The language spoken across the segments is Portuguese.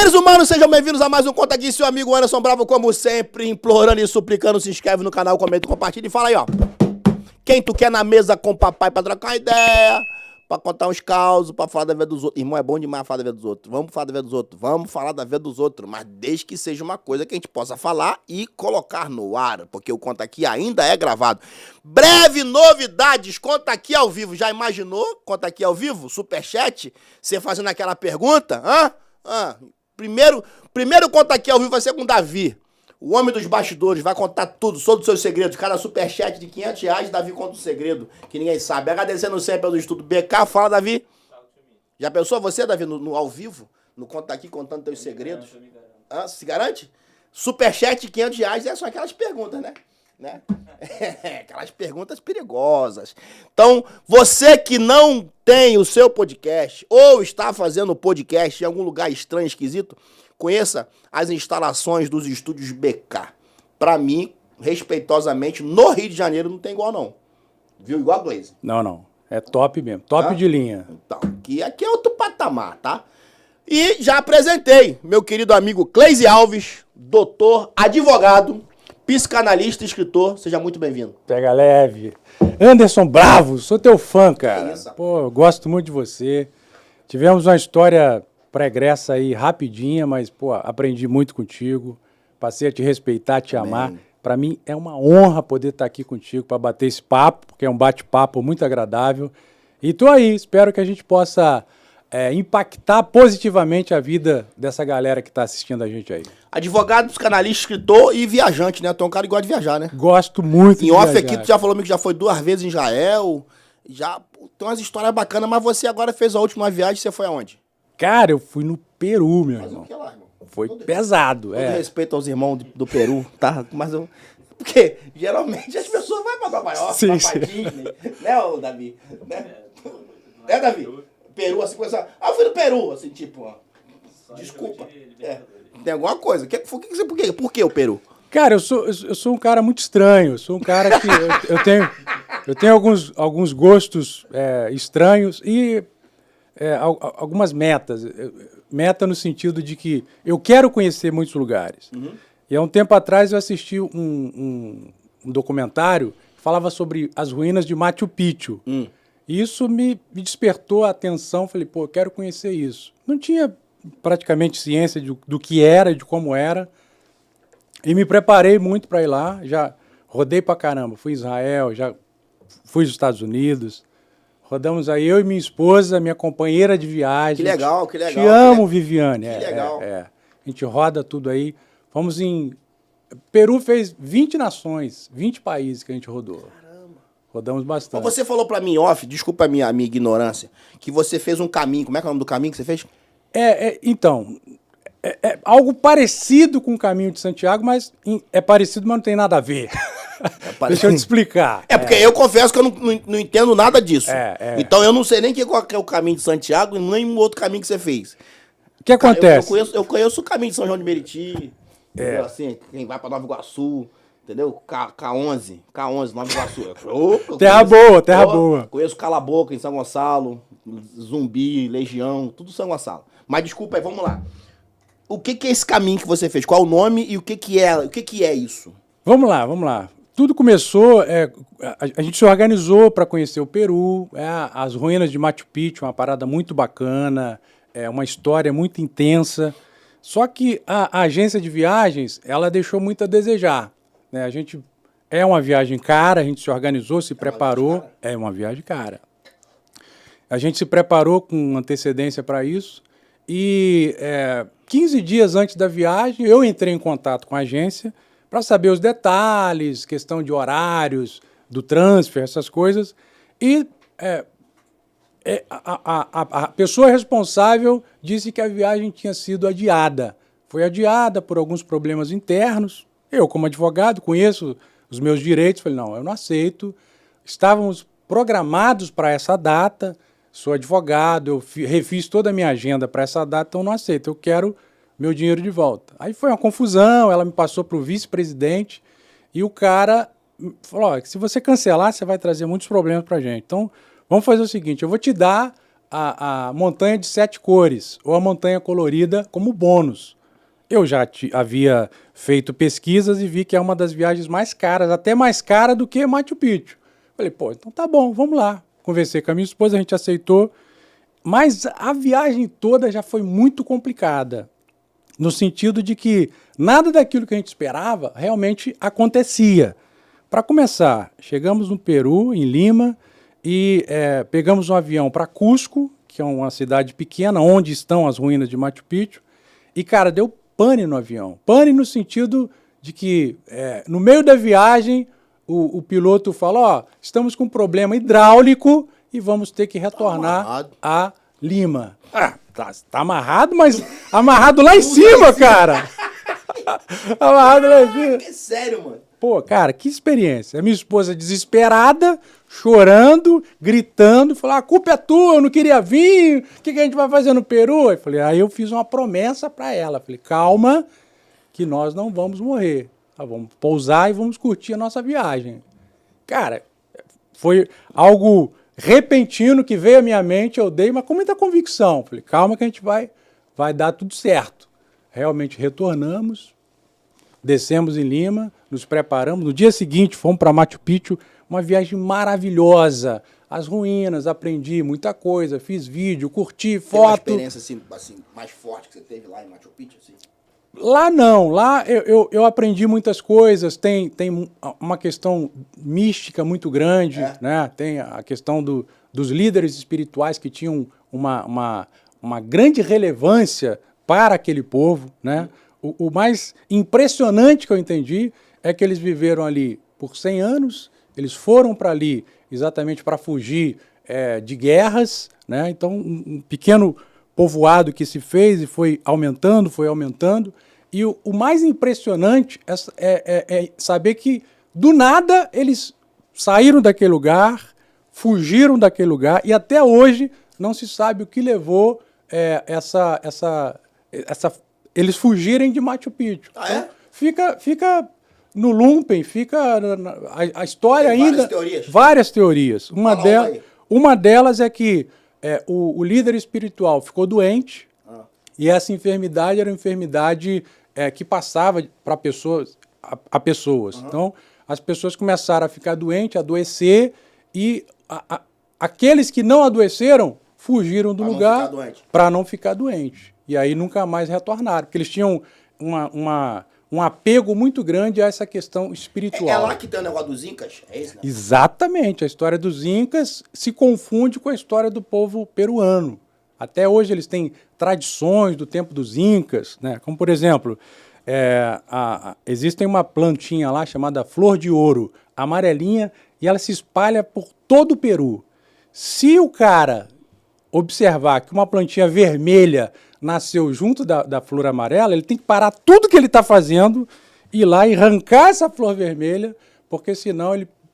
Seres humanos, sejam bem-vindos a mais um Conta Aqui, seu amigo Anderson Bravo, como sempre, implorando e suplicando, se inscreve no canal, comenta, compartilha e fala aí, ó. Quem tu quer na mesa com o papai pra trocar uma ideia, pra contar uns causos, pra falar da vida dos outros. Irmão, é bom demais falar da vida dos outros. Vamos falar da vida dos outros, vamos falar da vida dos outros, mas desde que seja uma coisa que a gente possa falar e colocar no ar, porque o Conta Aqui ainda é gravado. Breve novidades, Conta Aqui ao vivo. Já imaginou? Conta Aqui ao vivo? Superchat? Você fazendo aquela pergunta? Primeiro Conta Aqui ao vivo vai ser com o Davi. O homem dos bastidores vai contar tudo sobre os seus segredos. Cada superchat de R$500, Davi conta um segredo que ninguém sabe. Agradecendo sempre pelo estudo BK. Fala, Davi. Já pensou você, Davi, no ao vivo? No Conta Aqui, contando teus segredos? Se garante? Superchat de R$500 são aquelas perguntas, né? Aquelas perguntas perigosas. Então, você que não tem o seu podcast ou está fazendo podcast em algum lugar estranho, esquisito, conheça as instalações dos estúdios BK. Pra mim, respeitosamente, no Rio de Janeiro não tem igual, não. Viu? Igual a Glaze. Não. É top mesmo. Top de linha. Então, aqui é outro patamar, tá? E já apresentei meu querido amigo Cleise Alves, doutor, advogado, psicanalista e escritor. Seja muito bem-vindo. Pega leve. Anderson Bravo, sou teu fã, cara. Pô, gosto muito de você. Tivemos uma história pregressa aí rapidinha, mas, pô, aprendi muito contigo. Passei a te respeitar, te amar. Para mim é uma honra poder estar aqui contigo para bater esse papo, porque é um bate-papo muito agradável. E tô aí, espero que a gente possa impactar positivamente a vida dessa galera que está assistindo a gente aí. Advogado, psicanalista, escritor e viajante, né? Tu é um cara que gosta de viajar, né? Gosto muito de viajar. Em off viajar. aqui, tu já falou que já foi 2 vezes em Israel. Já tem umas histórias bacanas, mas você agora fez a última viagem, você foi aonde? Cara, eu fui no Peru, meu irmão. O que lá, irmão? Foi pesado, Todo respeito aos irmãos do Peru, tá? Mas eu... Porque geralmente as pessoas vão pra Nova York, pra Disney, né, ô Davi? Né, Davi? Peru, assim, coisa... eu fui no Peru, assim, tipo, ó. Desculpa. Tem alguma coisa. Por que o Peru? Cara, eu sou um cara muito estranho. Eu sou um cara que... eu tenho alguns gostos estranhos e algumas metas. Meta no sentido de que eu quero conhecer muitos lugares. Uhum. E há um tempo atrás eu assisti um documentário que falava sobre as ruínas de Machu Picchu. E isso me despertou a atenção. Falei, pô, eu quero conhecer isso. Não tinha praticamente ciência do que era e de como era. E me preparei muito para ir lá. Já rodei pra caramba. Fui em Israel, já fui aos Estados Unidos. Rodamos aí, eu e minha esposa, minha companheira de viagem. Que legal. Te amo, Viviane. Que legal. A gente roda tudo aí. Fomos em... Peru fez 20 nações, 20 países que a gente rodou. Caramba. Rodamos bastante. Mas você falou pra mim off, desculpa a minha ignorância, que você fez um caminho. Como é que é o nome do caminho que você fez? Então, algo parecido com o caminho de Santiago, mas é parecido, mas não tem nada a ver. Deixa eu te explicar. Porque eu confesso que eu não entendo nada disso. Então eu não sei nem qual é o caminho de Santiago e nem o outro caminho que você fez. O que acontece? Eu conheço o caminho de São João de Meriti, assim, quem vai pra Nova Iguaçu, entendeu? K11, Nova Iguaçu. Terra boa. Conheço Cala a Boca em São Gonçalo, Zumbi, Legião, tudo São Gonçalo. Mas desculpa aí, vamos lá. O que é esse caminho que você fez? Qual o nome e o que é isso? Vamos lá. Tudo começou, a gente se organizou para conhecer o Peru, as ruínas de Machu Picchu, uma parada muito bacana, uma história muito intensa. Só que a agência de viagens, ela deixou muito a desejar. Né? A gente é uma viagem cara, a gente se organizou, se preparou. É uma viagem cara. A gente se preparou com antecedência para isso e 15 dias antes da viagem eu entrei em contato com a agência para saber os detalhes, questão de horários, do transfer, essas coisas. E a pessoa responsável disse que a viagem tinha sido adiada. Foi adiada por alguns problemas internos. Eu, como advogado, conheço os meus direitos. Falei, não, eu não aceito. Estávamos programados para essa data. Sou advogado, eu refiz toda a minha agenda para essa data, então não aceito. Eu quero meu dinheiro de volta. Aí foi uma confusão, ela me passou para o vice-presidente e o cara falou, se você cancelar, você vai trazer muitos problemas para a gente. Então, vamos fazer o seguinte, eu vou te dar a montanha de 7 cores, ou a montanha colorida, como bônus. Eu já havia feito pesquisas e vi que é uma das viagens mais caras, até mais cara do que Machu Picchu. Falei, pô, então tá bom, vamos lá. Conversei com a minha esposa, a gente aceitou. Mas a viagem toda já foi muito complicada, no sentido de que nada daquilo que a gente esperava realmente acontecia. Para começar, chegamos no Peru, em Lima, e pegamos um avião para Cusco, que é uma cidade pequena, onde estão as ruínas de Machu Picchu, e, cara, deu pane no avião. Pane no sentido de que, no meio da viagem, o piloto falou, ó, estamos com um problema hidráulico e vamos ter que retornar a Lima. Ah, tá amarrado, mas amarrado lá em cima, cara. Amarrado lá em cima. É sério, mano. Pô, cara, que experiência. A minha esposa desesperada, chorando, gritando, falou, a culpa é tua, eu não queria vir, o que a gente vai fazer no Peru? Aí eu fiz uma promessa para ela, falei, calma, que nós não vamos morrer. Tá, vamos pousar e vamos curtir a nossa viagem. Cara, foi algo repentino que veio à minha mente, eu dei, mas com muita convicção. Falei, calma que a gente vai dar tudo certo. Realmente retornamos, descemos em Lima, nos preparamos. No dia seguinte fomos para Machu Picchu, uma viagem maravilhosa. As ruínas, aprendi muita coisa, fiz vídeo, curti, foto. Tem uma experiência assim, mais forte que você teve lá em Machu Picchu? Assim? Lá não, lá eu aprendi muitas coisas, tem uma questão mística muito grande, né? Tem a questão dos líderes espirituais que tinham uma grande relevância para aquele povo, né? O mais impressionante que eu entendi é que eles viveram ali por 100 anos, eles foram para ali exatamente para fugir de guerras, né? Então um pequeno povoado que se fez e foi aumentando, e o mais impressionante é saber que, do nada, eles saíram daquele lugar, fugiram daquele lugar, e até hoje não se sabe o que levou eles fugirem de Machu Picchu. Ah, é? Então, fica no lumpen, a história tem ainda... Teorias. Várias teorias. Uma delas é que o líder espiritual ficou doente, e essa enfermidade era uma enfermidade que passava para pessoas, a pessoas. Então, as pessoas começaram a ficar doentes, a adoecer, e aqueles que não adoeceram fugiram do lugar para não ficar doente. E aí nunca mais retornaram, porque eles tinham um apego muito grande a essa questão espiritual. É lá que tem o negócio dos Incas? É isso, né? Exatamente. A história dos Incas se confunde com a história do povo peruano. Até hoje eles têm tradições do tempo dos Incas, né? Como, por exemplo, existem uma plantinha lá chamada flor de ouro, amarelinha, e ela se espalha por todo o Peru. Se o cara observar que uma plantinha vermelha nasceu junto da flor amarela, ele tem que parar tudo que ele está fazendo, ir lá e arrancar essa flor vermelha, porque senão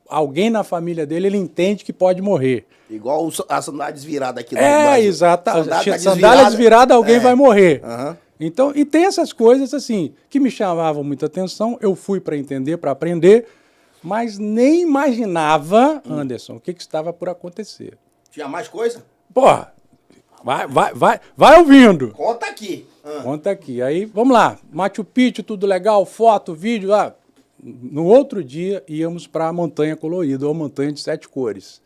alguém na família dele ele entende que pode morrer. Igual a sandália desvirada aqui no Brasil. Exato. Sandália desvirada, alguém vai morrer. Então, e tem essas coisas assim que me chamavam muita atenção. Eu fui para entender, para aprender, mas nem imaginava, Anderson, o que estava por acontecer. Tinha mais coisa? Porra, vai ouvindo. Conta aqui. Conta aqui. Aí, vamos lá. Machu Picchu, tudo legal, foto, vídeo. No outro dia, íamos para a Montanha Colorida, ou Montanha de 7 Cores.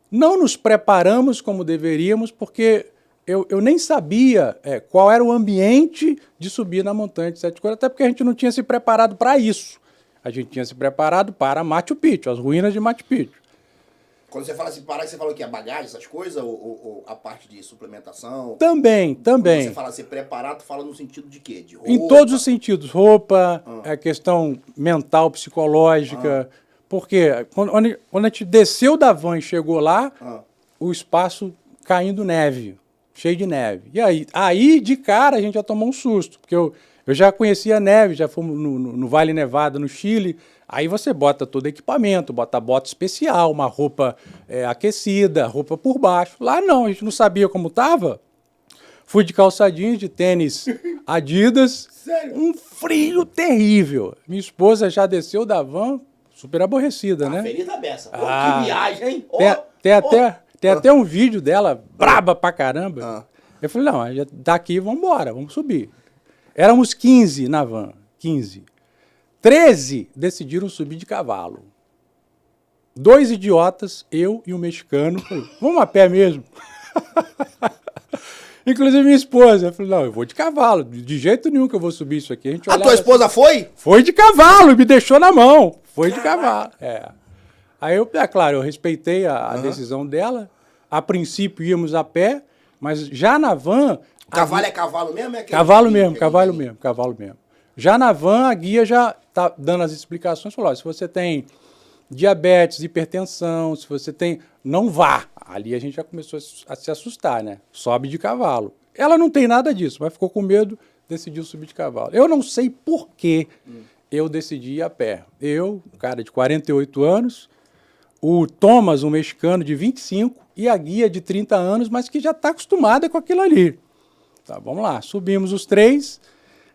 Não nos preparamos como deveríamos, porque eu nem sabia qual era o ambiente de subir na Montanha de 7 Cores, até porque a gente não tinha se preparado para isso. A gente tinha se preparado para Machu Picchu, as ruínas de Machu Picchu. Quando você fala assim, você fala o que? A bagagem, essas coisas? Ou a parte de suplementação? Também. Quando você fala ser preparado, fala no sentido de quê? De roupa? Em todos os sentidos. Roupa, questão mental, psicológica. Porque quando a gente desceu da van e chegou lá, o espaço caindo neve, cheio de neve. E aí de cara, a gente já tomou um susto. Porque eu já conhecia a neve, já fomos no Vale Nevado, no Chile. Aí você bota todo equipamento, bota bota especial, uma roupa aquecida, roupa por baixo. Lá não, a gente não sabia como estava. Fui de calça jeans, de tênis Adidas. Sério? Um frio terrível. Minha esposa já desceu da van, super aborrecida, né? Feliz da beça. Que viagem, hein? Tem até um vídeo dela, braba pra caramba. Eu falei, não, daqui vamos embora, vamos subir. Éramos 15 na van, 15. 13 decidiram subir de cavalo. 2 idiotas, eu e um mexicano, falei, vamos a pé mesmo. Inclusive minha esposa, eu falei, não, eu vou de cavalo, de jeito nenhum que eu vou subir isso aqui. A tua esposa foi? Foi de cavalo, me deixou na mão, foi de cavalo. Aí eu, claro, eu respeitei a decisão dela, a princípio íamos a pé, mas já na van... Cavalo é cavalo mesmo? Cavalo mesmo. Já na van, a guia já tá dando as explicações, falou, se você tem diabetes, hipertensão, se você tem... Não vá. Ali a gente já começou a se assustar, né? Sobe de cavalo. Ela não tem nada disso, mas ficou com medo, decidiu subir de cavalo. Eu não sei por que eu decidi ir a pé. Eu, um cara de 48 anos, o Thomas, um mexicano de 25, e a guia de 30 anos, mas que já está acostumada com aquilo ali. Tá, vamos lá, subimos os 3.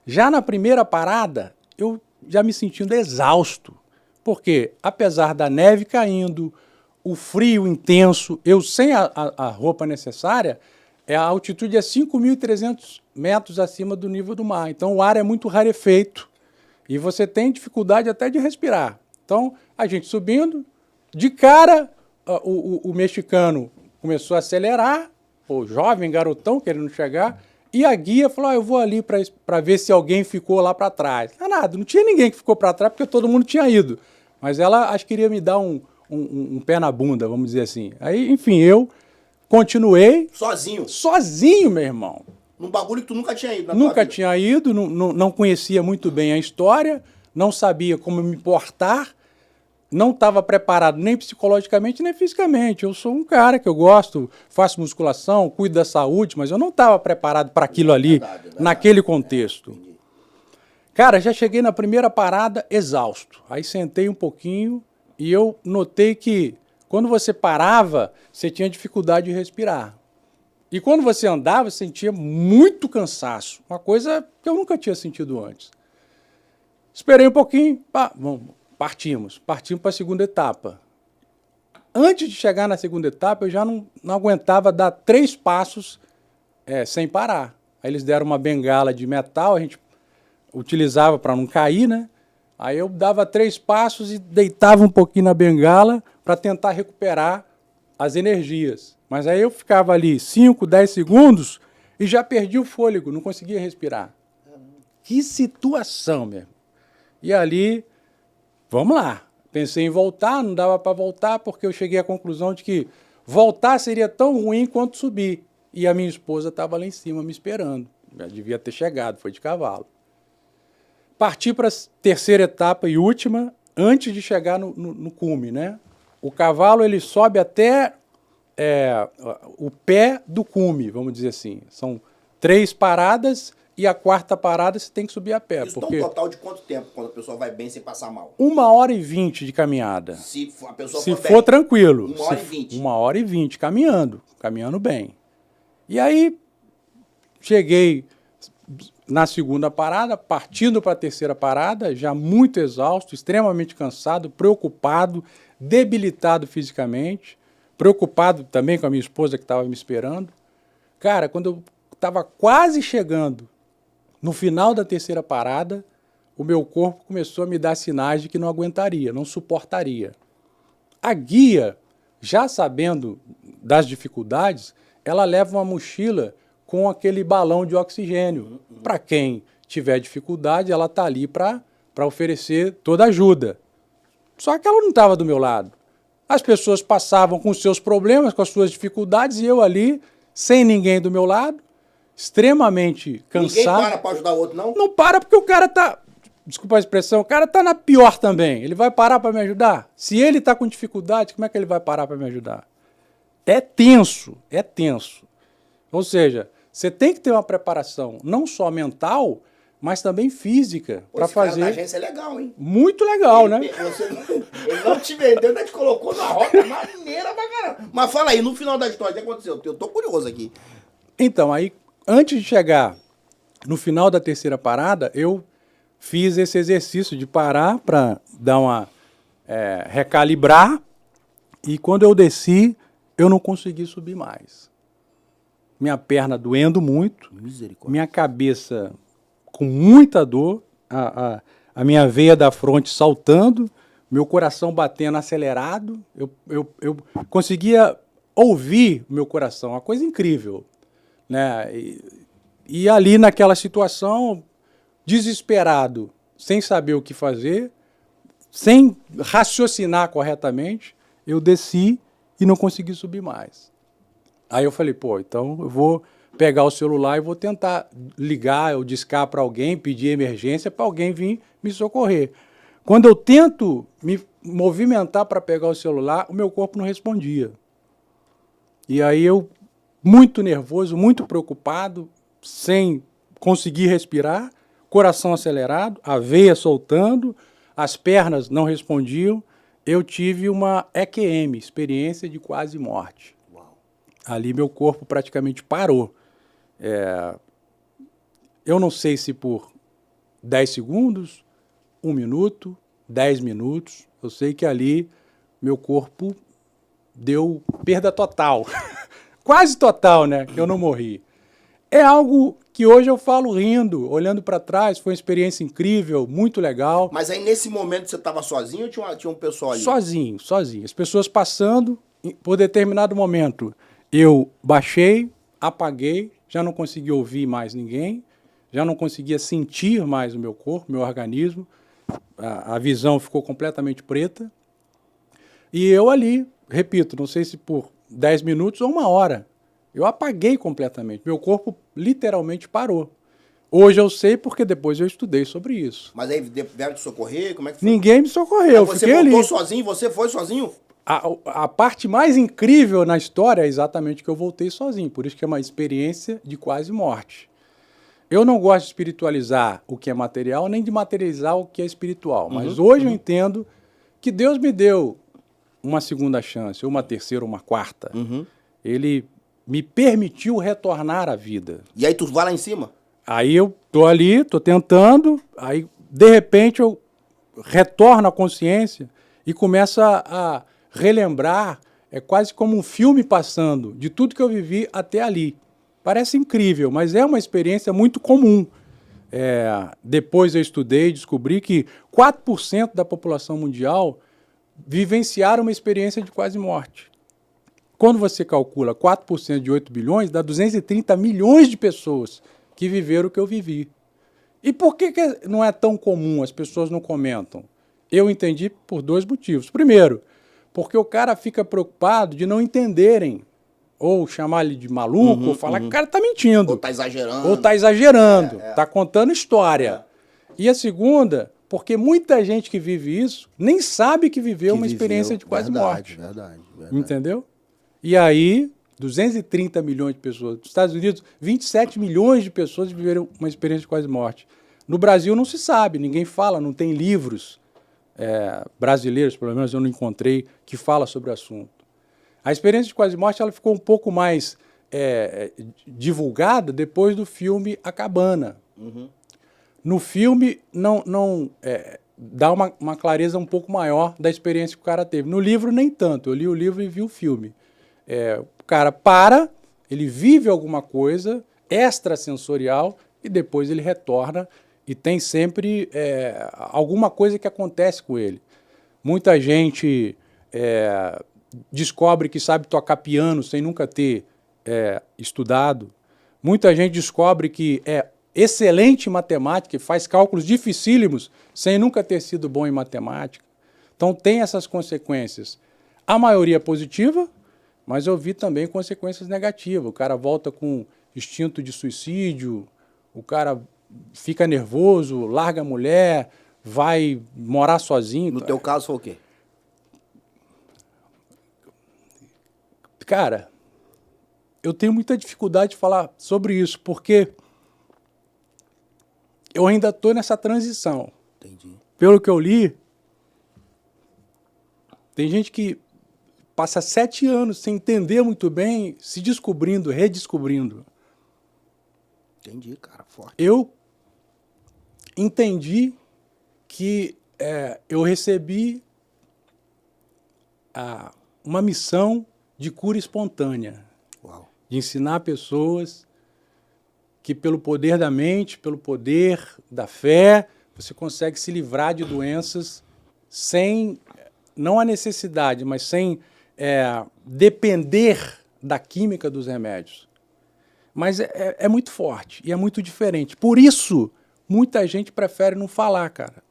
Já na primeira parada, eu já me sentindo exausto, porque apesar da neve caindo, o frio intenso, eu sem a roupa necessária, a altitude é 5.300 metros acima do nível do mar. Então o ar é muito rarefeito e você tem dificuldade até de respirar. Então a gente subindo, de cara o mexicano começou a acelerar, o jovem garotão querendo chegar, e a guia falou, eu vou ali para ver se alguém ficou lá para trás. Nada, não tinha ninguém que ficou para trás porque todo mundo tinha ido. Mas ela acho que queria me dar um pé na bunda, vamos dizer assim. Aí, enfim, eu continuei... Sozinho? Sozinho, meu irmão. Num bagulho que tu nunca tinha ido. Nunca tinha ido, não conhecia muito bem a história, não sabia como me portar, não estava preparado nem psicologicamente, nem fisicamente. Eu sou um cara que eu gosto, faço musculação, cuido da saúde, mas eu não estava preparado para aquilo ali, naquele contexto. Cara, já cheguei na primeira parada exausto. Aí sentei um pouquinho... E eu notei que quando você parava, você tinha dificuldade de respirar. E quando você andava, você sentia muito cansaço. Uma coisa que eu nunca tinha sentido antes. Esperei um pouquinho, partimos para a segunda etapa. Antes de chegar na segunda etapa, eu já não aguentava dar 3 passos sem parar. Aí eles deram uma bengala de metal, a gente utilizava para não cair, né? Aí eu dava 3 passos e deitava um pouquinho na bengala para tentar recuperar as energias. Mas aí eu ficava ali 5, 10 segundos e já perdi o fôlego, não conseguia respirar. Que situação, meu. E ali, vamos lá. Pensei em voltar, não dava para voltar porque eu cheguei à conclusão de que voltar seria tão ruim quanto subir. E a minha esposa estava lá em cima me esperando. Já devia ter chegado, foi de cavalo. Parti para a terceira etapa e última, antes de chegar no cume, né? O cavalo ele sobe até o pé do cume, vamos dizer assim. São 3 paradas e a 4ª parada você tem que subir a pé. Isso dá um total de quanto tempo quando a pessoa vai bem sem passar mal? 1h20 de caminhada. Se a pessoa se for for bem, tranquilo. 1h20. 1h20 caminhando bem. E aí cheguei na segunda parada, partindo para a terceira parada, já muito exausto, extremamente cansado, preocupado, debilitado fisicamente, preocupado também com a minha esposa que estava me esperando. Cara, quando eu estava quase chegando no final da terceira parada, o meu corpo começou a me dar sinais de que não aguentaria, não suportaria. A guia, já sabendo das dificuldades, ela leva uma mochila com aquele balão de oxigênio. Para quem tiver dificuldade, ela está ali para oferecer toda ajuda. Só que ela não estava do meu lado. As pessoas passavam com os seus problemas, com as suas dificuldades, e eu ali, sem ninguém do meu lado, extremamente cansado. Ninguém para ajudar o outro, não? Não para porque o cara está... Desculpa a expressão, o cara está na pior também. Ele vai parar para me ajudar? Se ele está com dificuldade, como é que ele vai parar para me ajudar? É tenso, é tenso. Ou seja, você tem que ter uma preparação, não só mental, mas também física, para fazer... Esse cara da agência é legal, hein? Muito legal, né? Ele não te vendeu, ainda te colocou na rota maneira pra caramba. Mas fala aí, no final da história, o que aconteceu? Eu tô curioso aqui. Então, aí, antes de chegar no final da terceira parada, eu fiz esse exercício de parar para dar uma... recalibrar, e quando eu desci, eu não consegui subir mais. Minha perna doendo muito, minha cabeça com muita dor, a minha veia da fronte saltando, meu coração batendo acelerado. Eu conseguia ouvir o meu coração, uma coisa incrível, né? E ali naquela situação, desesperado, sem saber o que fazer, sem raciocinar corretamente, eu desci e não consegui subir mais. Aí eu falei, pô, então eu vou pegar o celular e vou tentar ligar ou discar para alguém, pedir emergência para alguém vir me socorrer. Quando eu tento me movimentar para pegar o celular, o meu corpo não respondia. E aí eu, muito nervoso, muito preocupado, sem conseguir respirar, coração acelerado, a veia soltando, as pernas não respondiam, eu tive uma EQM, experiência de quase morte. Uau. Ali meu corpo praticamente parou. Eu não sei se por 10 segundos, 1 minuto, 10 minutos, eu sei que ali meu corpo deu perda total. Quase total, né? Que eu não morri. É algo que hoje eu falo rindo, olhando para trás, foi uma experiência incrível, muito legal. Mas aí nesse momento você estava sozinho ou tinha um pessoal ali? Sozinho. As pessoas passando, por determinado momento, eu baixei, apaguei, já não conseguia ouvir mais ninguém, já não conseguia sentir mais o meu corpo, meu organismo, a visão ficou completamente preta. E eu ali, repito, não sei se por 10 minutos ou 1 hora, eu apaguei completamente. Meu corpo literalmente parou. Hoje eu sei porque depois eu estudei sobre isso. Mas aí vieram te socorrer? Como é que foi? Ninguém me socorreu. Você voltou sozinho? Você foi sozinho? A parte mais incrível na história é exatamente que eu voltei sozinho. Por isso que é uma experiência de quase morte. Eu não gosto de espiritualizar o que é material, nem de materializar o que é espiritual. Mas hoje eu entendo que Deus me deu uma segunda chance, ou uma terceira, ou uma quarta. Ele me permitiu retornar à vida. E aí tu vai lá em cima? Aí eu tô ali, tô tentando, aí de repente eu retorno à consciência e começo a relembrar, é quase como um filme passando de tudo que eu vivi até ali. Parece incrível, mas é uma experiência muito comum. Depois eu estudei e descobri que 4% da população mundial vivenciaram uma experiência de quase morte. Quando você calcula 4% de 8 bilhões, dá 230 milhões de pessoas que viveram o que eu vivi. E por que não é tão comum, as pessoas não comentam? Eu entendi por 2 motivos. Primeiro, porque o cara fica preocupado de não entenderem, ou chamar ele de maluco, ou falar que o cara está mentindo. Ou está exagerando. Ou está exagerando, está contando história. E a segunda, porque muita gente que vive isso nem sabe que viveu uma experiência de quase morte. Verdade. Entendeu? E aí, 230 milhões de pessoas. Nos Estados Unidos, 27 milhões de pessoas viveram uma experiência de quase morte. No Brasil não se sabe, ninguém fala, não tem livros brasileiros, pelo menos eu não encontrei, que fala sobre o assunto. A experiência de quase morte ela ficou um pouco mais divulgada depois do filme A Cabana. No filme não dá uma clareza um pouco maior da experiência que o cara teve. No livro, nem tanto. Eu li o livro e vi o filme. O cara ele vive alguma coisa extrasensorial e depois ele retorna e tem sempre alguma coisa que acontece com ele. Muita gente descobre que sabe tocar piano sem nunca ter estudado. Muita gente descobre que é excelente em matemática e faz cálculos dificílimos sem nunca ter sido bom em matemática. Então tem essas consequências. A maioria positiva, mas eu vi também consequências negativas. O cara volta com instinto de suicídio, o cara fica nervoso, larga a mulher, vai morar sozinho. No teu caso foi o quê? Cara, eu tenho muita dificuldade de falar sobre isso, porque eu ainda estou nessa transição. Entendi. Pelo que eu li, tem gente que passa 7 anos sem entender muito bem, se descobrindo, redescobrindo. Entendi, cara, forte. Eu entendi que eu recebi uma missão de cura espontânea. Uau. De ensinar pessoas que pelo poder da mente, pelo poder da fé, você consegue se livrar de doenças sem, não a necessidade, mas sem depender da química dos remédios. Mas é muito forte e é muito diferente. Por isso, muita gente prefere não falar, cara.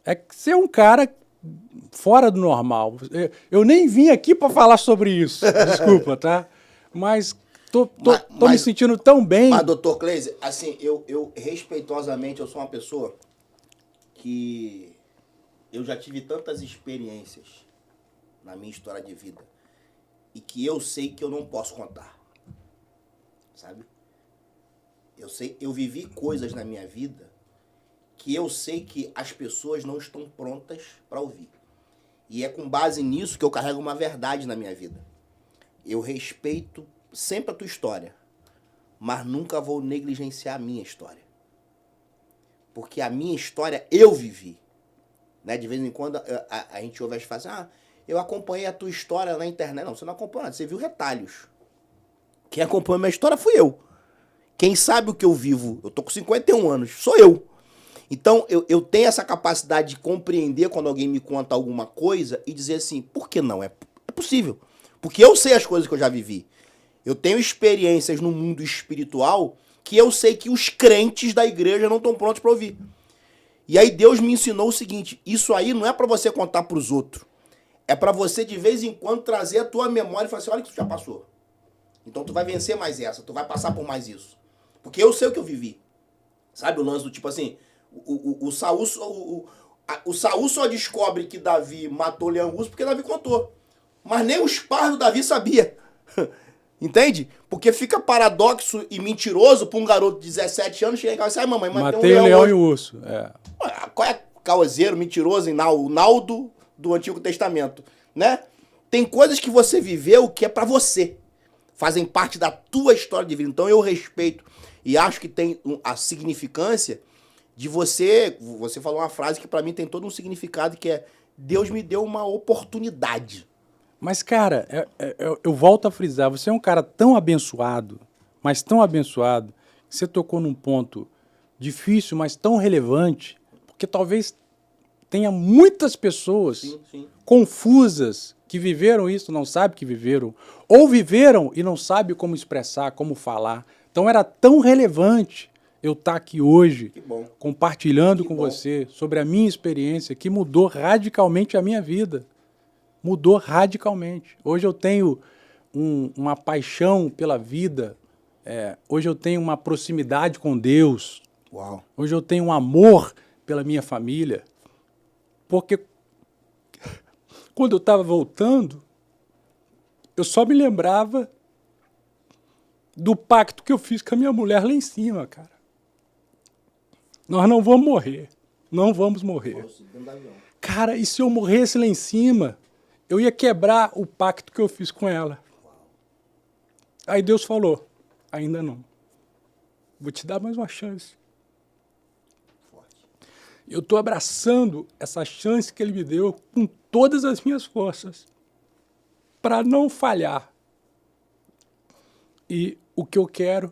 É que você é um cara fora do normal. Eu nem vim aqui para falar sobre isso, desculpa, tá? Mas tô me sentindo tão bem. Mas, doutor Cleise, assim, eu respeitosamente, eu sou uma pessoa que eu já tive tantas experiências na minha história de vida e que eu sei que eu não posso contar, sabe? Eu vivi coisas na minha vida que eu sei que as pessoas não estão prontas para ouvir. E é com base nisso que eu carrego uma verdade na minha vida. Eu respeito sempre a tua história, mas nunca vou negligenciar a minha história. Porque a minha história eu vivi. Né? De vez em quando a gente ouve as frases, eu acompanhei a tua história na internet. Não, você não acompanhou nada, você viu retalhos. Quem acompanhou a minha história fui eu. Quem sabe o que eu vivo, eu tô com 51 anos, sou eu. Então, eu tenho essa capacidade de compreender quando alguém me conta alguma coisa e dizer assim, por que não? É possível. Porque eu sei as coisas que eu já vivi. Eu tenho experiências no mundo espiritual que eu sei que os crentes da igreja não estão prontos para ouvir. E aí Deus me ensinou o seguinte, isso aí não é para você contar para os outros. É para você, de vez em quando, trazer a tua memória e falar assim, olha que tu já passou. Então tu vai vencer mais essa, tu vai passar por mais isso. Porque eu sei o que eu vivi. Sabe o lance do tipo assim, o Saul só descobre que Davi matou Leão Russo porque Davi contou. Mas nem os pais do Davi sabia. Entende? Porque fica paradoxo e mentiroso para um garoto de 17 anos chegar em casa e dizer, mamãe, matei um leão e o urso. Qual é causeiro, mentiroso, o Naldo do Antigo Testamento, né? Tem coisas que você viveu que é para você. Fazem parte da tua história de vida. Então eu respeito e acho que tem a significância de você falou uma frase que para mim tem todo um significado que é Deus me deu uma oportunidade. Mas, cara, eu volto a frisar, você é um cara tão abençoado, mas tão abençoado, que você tocou num ponto difícil, mas tão relevante, porque talvez tenha muitas pessoas confusas que viveram isso, não sabem que viveram, ou viveram e não sabem como expressar, como falar. Então era tão relevante eu estar aqui hoje, compartilhando com você sobre a minha experiência, que mudou radicalmente a minha vida. Mudou radicalmente. Hoje eu tenho uma paixão pela vida, hoje eu tenho uma proximidade com Deus. Uau. Hoje eu tenho um amor pela minha família, porque quando eu estava voltando, eu só me lembrava do pacto que eu fiz com a minha mulher lá em cima, cara. Nós não vamos morrer. Não vamos morrer. Cara, e se eu morresse lá em cima, eu ia quebrar o pacto que eu fiz com ela. Aí Deus falou, ainda não. Vou te dar mais uma chance. Eu estou abraçando essa chance que Ele me deu com todas as minhas forças para não falhar. E o que eu quero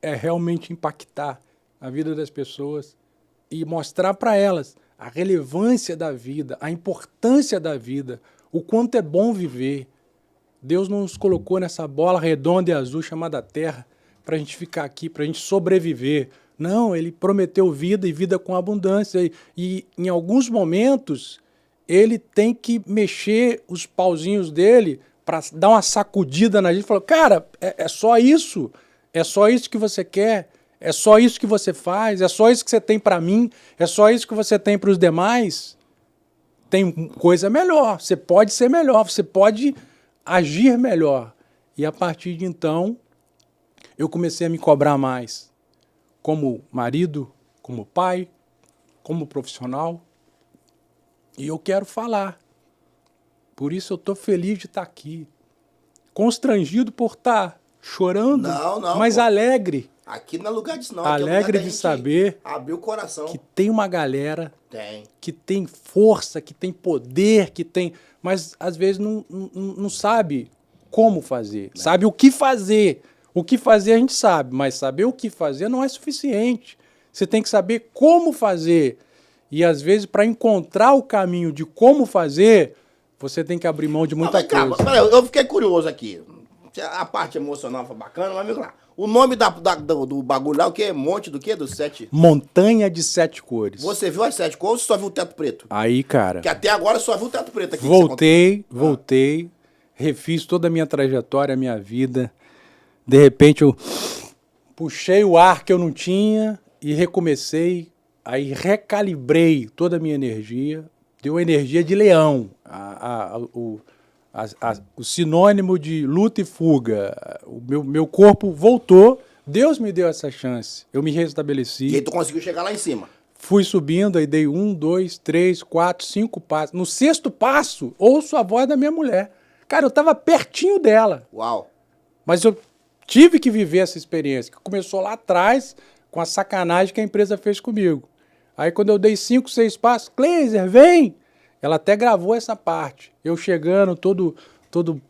é realmente impactar a vida das pessoas e mostrar para elas a relevância da vida, a importância da vida, o quanto é bom viver. Deus não nos colocou nessa bola redonda e azul chamada Terra para a gente ficar aqui, para a gente sobreviver. Não, Ele prometeu vida e vida com abundância. E em alguns momentos, Ele tem que mexer os pauzinhos dele para dar uma sacudida na gente. Falou, cara, é só isso? É só isso que você quer? É só isso que você faz? É só isso que você tem para mim? É só isso que você tem para os demais? Tem coisa melhor. Você pode ser melhor. Você pode agir melhor. E a partir de então, eu comecei a me cobrar mais. Como marido, como pai, como profissional. E eu quero falar. Por isso eu estou feliz de estar aqui. Constrangido por estar chorando, mas alegre. Aqui não é lugar disso, não. Alegre de saber abrir o coração. Que tem uma galera que tem força, que tem poder, que tem... Mas às vezes não sabe como fazer, sabe o que fazer. O que fazer a gente sabe, mas saber o que fazer não é suficiente. Você tem que saber como fazer. E, às vezes, para encontrar o caminho de como fazer, você tem que abrir mão de muita coisa. Peraí, eu fiquei curioso aqui. A parte emocional foi bacana, mas, lá. O nome do bagulho lá, o que? Monte do quê? Dos 7? Montanha de 7 cores. Você viu as 7 cores ou só viu o teto preto? Aí, cara... Que até agora só viu o teto preto aqui. Voltei, refiz toda a minha trajetória, a minha vida. De repente, eu puxei o ar que eu não tinha e recomecei. Aí recalibrei toda a minha energia. Deu energia de leão. O sinônimo de luta e fuga. O meu corpo voltou. Deus me deu essa chance. Eu me restabeleci. E aí tu conseguiu chegar lá em cima. Fui subindo, aí dei 1, 2, 3, 4, 5 passos. No 6º passo, ouço a voz da minha mulher. Cara, eu estava pertinho dela. Uau. Mas eu tive que viver essa experiência, que começou lá atrás com a sacanagem que a empresa fez comigo. Aí quando eu dei 5, 6 passos, Cleiser, vem! Ela até gravou essa parte. Eu chegando todo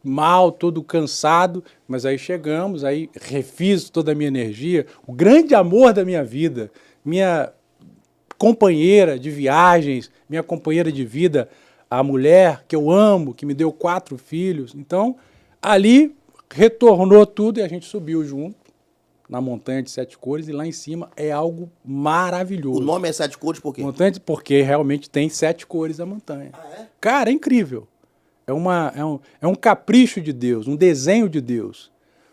mal, todo cansado, mas aí chegamos, aí refiz toda a minha energia. O grande amor da minha vida, minha companheira de viagens, minha companheira de vida, a mulher que eu amo, que me deu 4 filhos. Então, ali retornou tudo e a gente subiu junto na Montanha de 7 Cores, e lá em cima é algo maravilhoso. O nome é 7 cores por quê? Montanha, porque realmente tem 7 cores a montanha. Ah, é? Cara, é incrível. É um capricho de Deus, um desenho de Deus.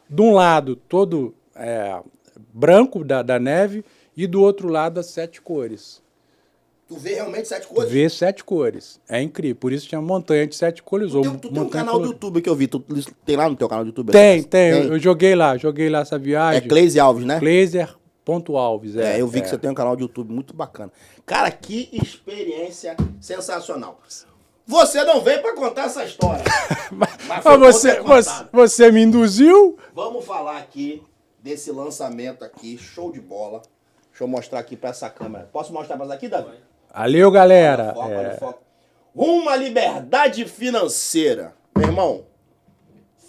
De um lado, todo branco da neve, e do outro lado, as 7 cores. Tu vê realmente 7 cores? Vê 7 cores. É incrível. Por isso chama Montanha de 7 Cores. Tu tem um canal do YouTube que eu vi. Tu tem lá no teu canal do YouTube? Tem. Eu joguei lá essa viagem. É Cleiser Alves, né? Cleiser.alves. Eu vi que você tem um canal do YouTube muito bacana. Cara, que experiência sensacional. Você não veio pra contar essa história. mas você me induziu? Vamos falar aqui desse lançamento aqui, show de bola. Deixa eu mostrar aqui pra essa câmera. Posso mostrar pra aqui, Davi? Valeu, galera. Olha o foco. Uma liberdade financeira. Meu irmão,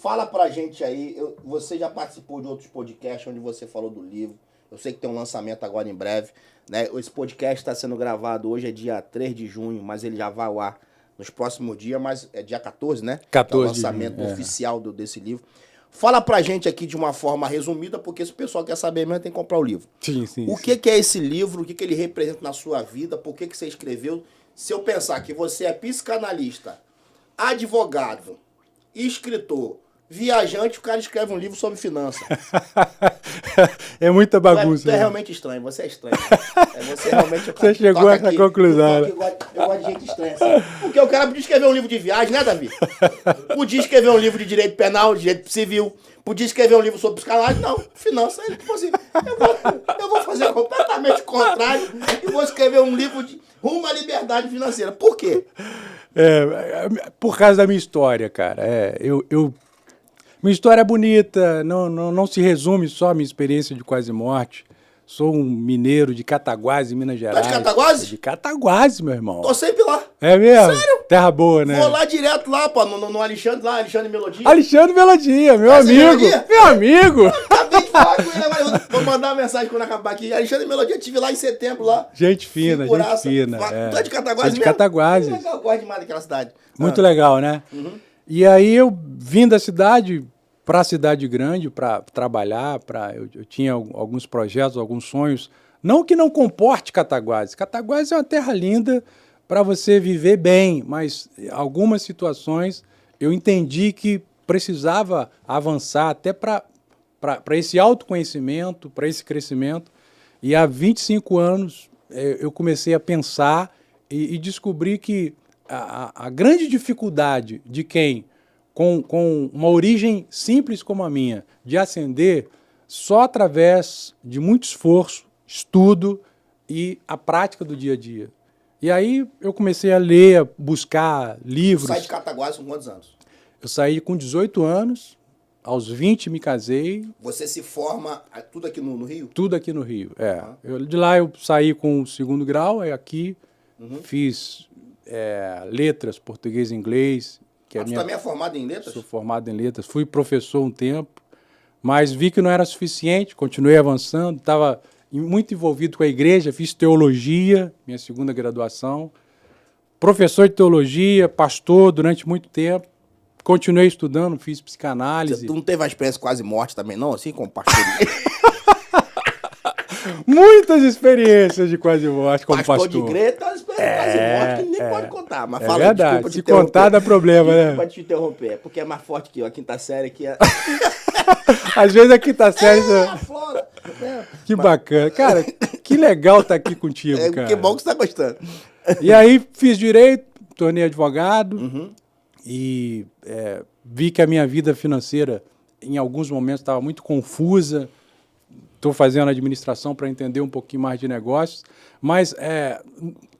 fala pra gente aí. Você já participou de outros podcasts onde você falou do livro. Eu sei que tem um lançamento agora em breve, né? Esse podcast está sendo gravado hoje, é dia 3 de junho, mas ele já vai ao ar nos próximos dias, mas é dia 14, né? 14 que é o lançamento oficial desse livro. Fala pra gente aqui de uma forma resumida, porque se o pessoal quer saber mesmo, tem que comprar o livro. Sim. O que é esse livro? O que ele representa na sua vida? Por que você escreveu? Se eu pensar que você é psicanalista, advogado, escritor, viajante, o cara escreve um livro sobre finanças. É muita bagunça. Tu é realmente estranho, você é estranho. Você realmente... Você chegou a essa conclusão. Eu gosto de gente estranha, sabe? Porque o cara podia escrever um livro de viagem, né, Davi? Podia escrever um livro de direito penal, de direito civil. Podia escrever um livro sobre psicanálise. Não, finanças. Ele falou assim, eu vou fazer completamente o contrário e vou escrever um livro de rumo à liberdade financeira. Por quê? Por causa da minha história, cara. Minha história é bonita, não se resume só à minha experiência de quase morte. Sou um mineiro de Cataguases, Minas Gerais. Tá de Cataguases? De Cataguases, meu irmão. Tô sempre lá. É mesmo? Sério? Terra boa, né? Vou lá direto lá, pô, no Alexandre, lá, Alexandre Melodia. Alexandre Melodia, meu amigo. Melodia? Meu amigo. Acabei de falar com ele agora. Vou mandar uma mensagem quando acabar aqui. Alexandre Melodia, estive lá em setembro lá. Gente fina. Tu é de Cataguases Sou de Cataguases. mesmo? Eu gosto demais daquela cidade. Muito legal, né? Uhum. E aí eu vim da cidade para a cidade grande para trabalhar, eu tinha alguns projetos, alguns sonhos. Não que não comporte Cataguases. Cataguases é uma terra linda para você viver bem, mas em algumas situações eu entendi que precisava avançar até para esse autoconhecimento, para esse crescimento. E há 25 anos eu comecei a pensar e descobri que a grande dificuldade de quem, com uma origem simples como a minha, de ascender, só através de muito esforço, estudo e a prática do dia a dia. E aí eu comecei a ler, a buscar livros. Sai de Cataguases com quantos anos? Eu saí com 18 anos, aos 20 me casei. Você se forma tudo aqui no Rio? Tudo aqui no Rio, de lá eu saí com o 2º grau, aí aqui fiz letras, português e inglês, que é a minha... Você também é formado em letras? Sou formado em letras. Fui professor um tempo, mas vi que não era suficiente, continuei avançando, estava muito envolvido com a igreja, fiz teologia, minha segunda graduação, professor de teologia, pastor durante muito tempo, continuei estudando, fiz psicanálise. Você não teve uma experiência quase morte também, não? Assim, como pastor? Muitas experiências de quase morte como pastor. Pastor de igreja tem uma experiência quase morte que nem pode contar. Mas fala, verdade. Desculpa te Se interromper. contar dá problema, né? Desculpa te interromper, porque é mais forte que eu. A quinta série aqui é... Às vezes a quinta série... Flora. Que bacana. Cara, que legal estar aqui contigo, cara. Que bom que você tá gostando. E aí fiz direito, tornei advogado e vi que a minha vida financeira em alguns momentos estava muito confusa. Estou fazendo administração para entender um pouquinho mais de negócios, mas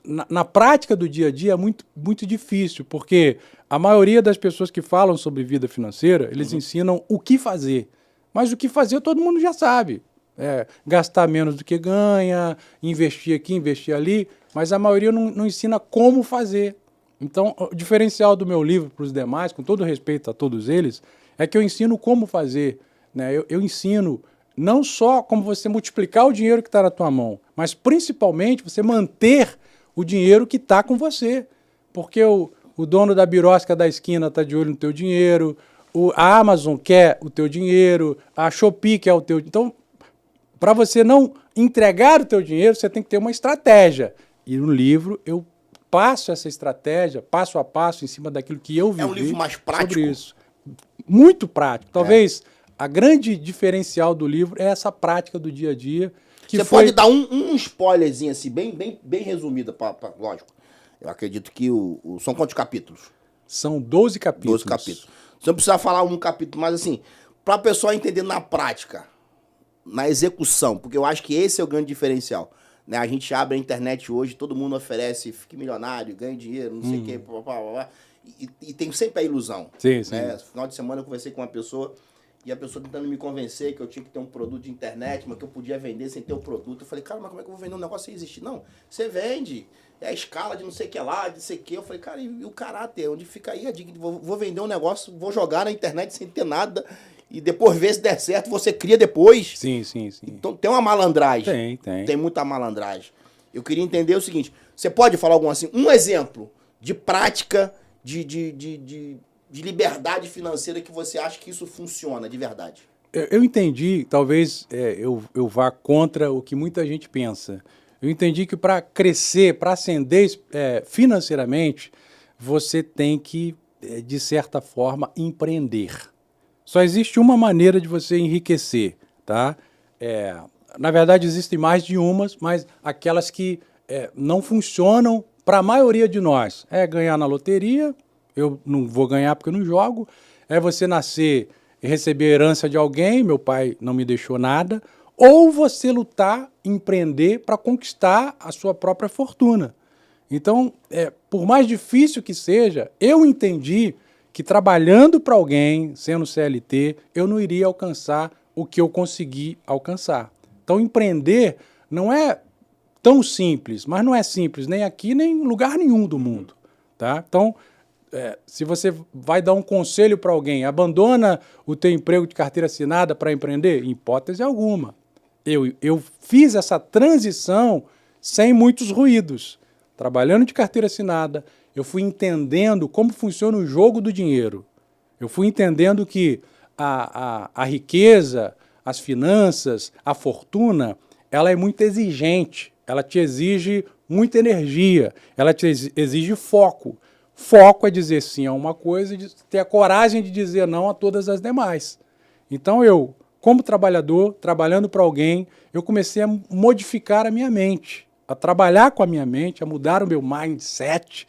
na prática do dia a dia é muito, muito difícil, porque a maioria das pessoas que falam sobre vida financeira, eles ensinam o que fazer, mas o que fazer todo mundo já sabe. Gastar menos do que ganha, investir aqui, investir ali, mas a maioria não ensina como fazer. Então, o diferencial do meu livro para os demais, com todo respeito a todos eles, é que eu ensino como fazer, né? Eu ensino não só como você multiplicar o dinheiro que está na tua mão, mas principalmente você manter o dinheiro que está com você. Porque o dono da birosca da esquina está de olho no teu dinheiro, a Amazon quer o teu dinheiro, a Shopee quer o teu... Então, para você não entregar o teu dinheiro, você tem que ter uma estratégia. E no livro eu passo essa estratégia, passo a passo, em cima daquilo que eu vivi. É um livro mais prático? Sobre isso. Muito prático. Talvez... A grande diferencial do livro é essa prática do dia a dia. Você pode dar um spoilerzinho assim, bem resumido, lógico. Eu acredito que são quantos capítulos? São 12 capítulos. 12 capítulos. Você não precisa falar um capítulo, mas assim, para a pessoa entender na prática, na execução, porque eu acho que esse é o grande diferencial. Né? A gente abre a internet hoje, todo mundo oferece, fique milionário, ganhe dinheiro, não sei o quê, blá, blá, blá, blá, e tem sempre a ilusão. Sim, né? sim. Final de semana eu conversei com uma pessoa e a pessoa tentando me convencer que eu tinha que ter um produto de internet, mas que eu podia vender sem ter o produto. Eu falei, cara, mas como é que eu vou vender um negócio sem existir? Não, você vende, é a escala de não sei o que lá, de não sei o que. Eu falei, cara, e o caráter? Onde fica aí a dica? Vou vender um negócio, vou jogar na internet sem ter nada e depois ver se der certo, você cria depois. Sim, sim, sim. Então tem uma malandragem. Tem. Tem muita malandragem. Eu queria entender o seguinte, você pode falar um exemplo de prática de liberdade financeira que você acha que isso funciona de verdade? Eu entendi, talvez eu vá contra o que muita gente pensa. Eu entendi que para crescer, para ascender financeiramente, você tem que, de certa forma, empreender. Só existe uma maneira de você enriquecer, tá? Na verdade, existem mais de umas, mas aquelas que não funcionam para a maioria de nós. É ganhar na loteria, eu não vou ganhar porque eu não jogo. É você nascer e receber a herança de alguém, meu pai não me deixou nada. Ou você lutar, empreender para conquistar a sua própria fortuna. Então, por mais difícil que seja, eu entendi que trabalhando para alguém, sendo CLT, eu não iria alcançar o que eu consegui alcançar. Então, empreender não é tão simples, mas não é simples nem aqui, nem em lugar nenhum do mundo. Tá? Então, se você vai dar um conselho para alguém, abandona o teu emprego de carteira assinada para empreender? Em hipótese alguma. Eu fiz essa transição sem muitos ruídos. Trabalhando de carteira assinada, eu fui entendendo como funciona o jogo do dinheiro. Eu fui entendendo que a riqueza, as finanças, a fortuna, ela é muito exigente. Ela te exige muita energia, ela te exige foco. Foco é dizer sim a uma coisa e ter a coragem de dizer não a todas as demais. Então eu, como trabalhador, trabalhando para alguém, eu comecei a modificar a minha mente, a trabalhar com a minha mente, a mudar o meu mindset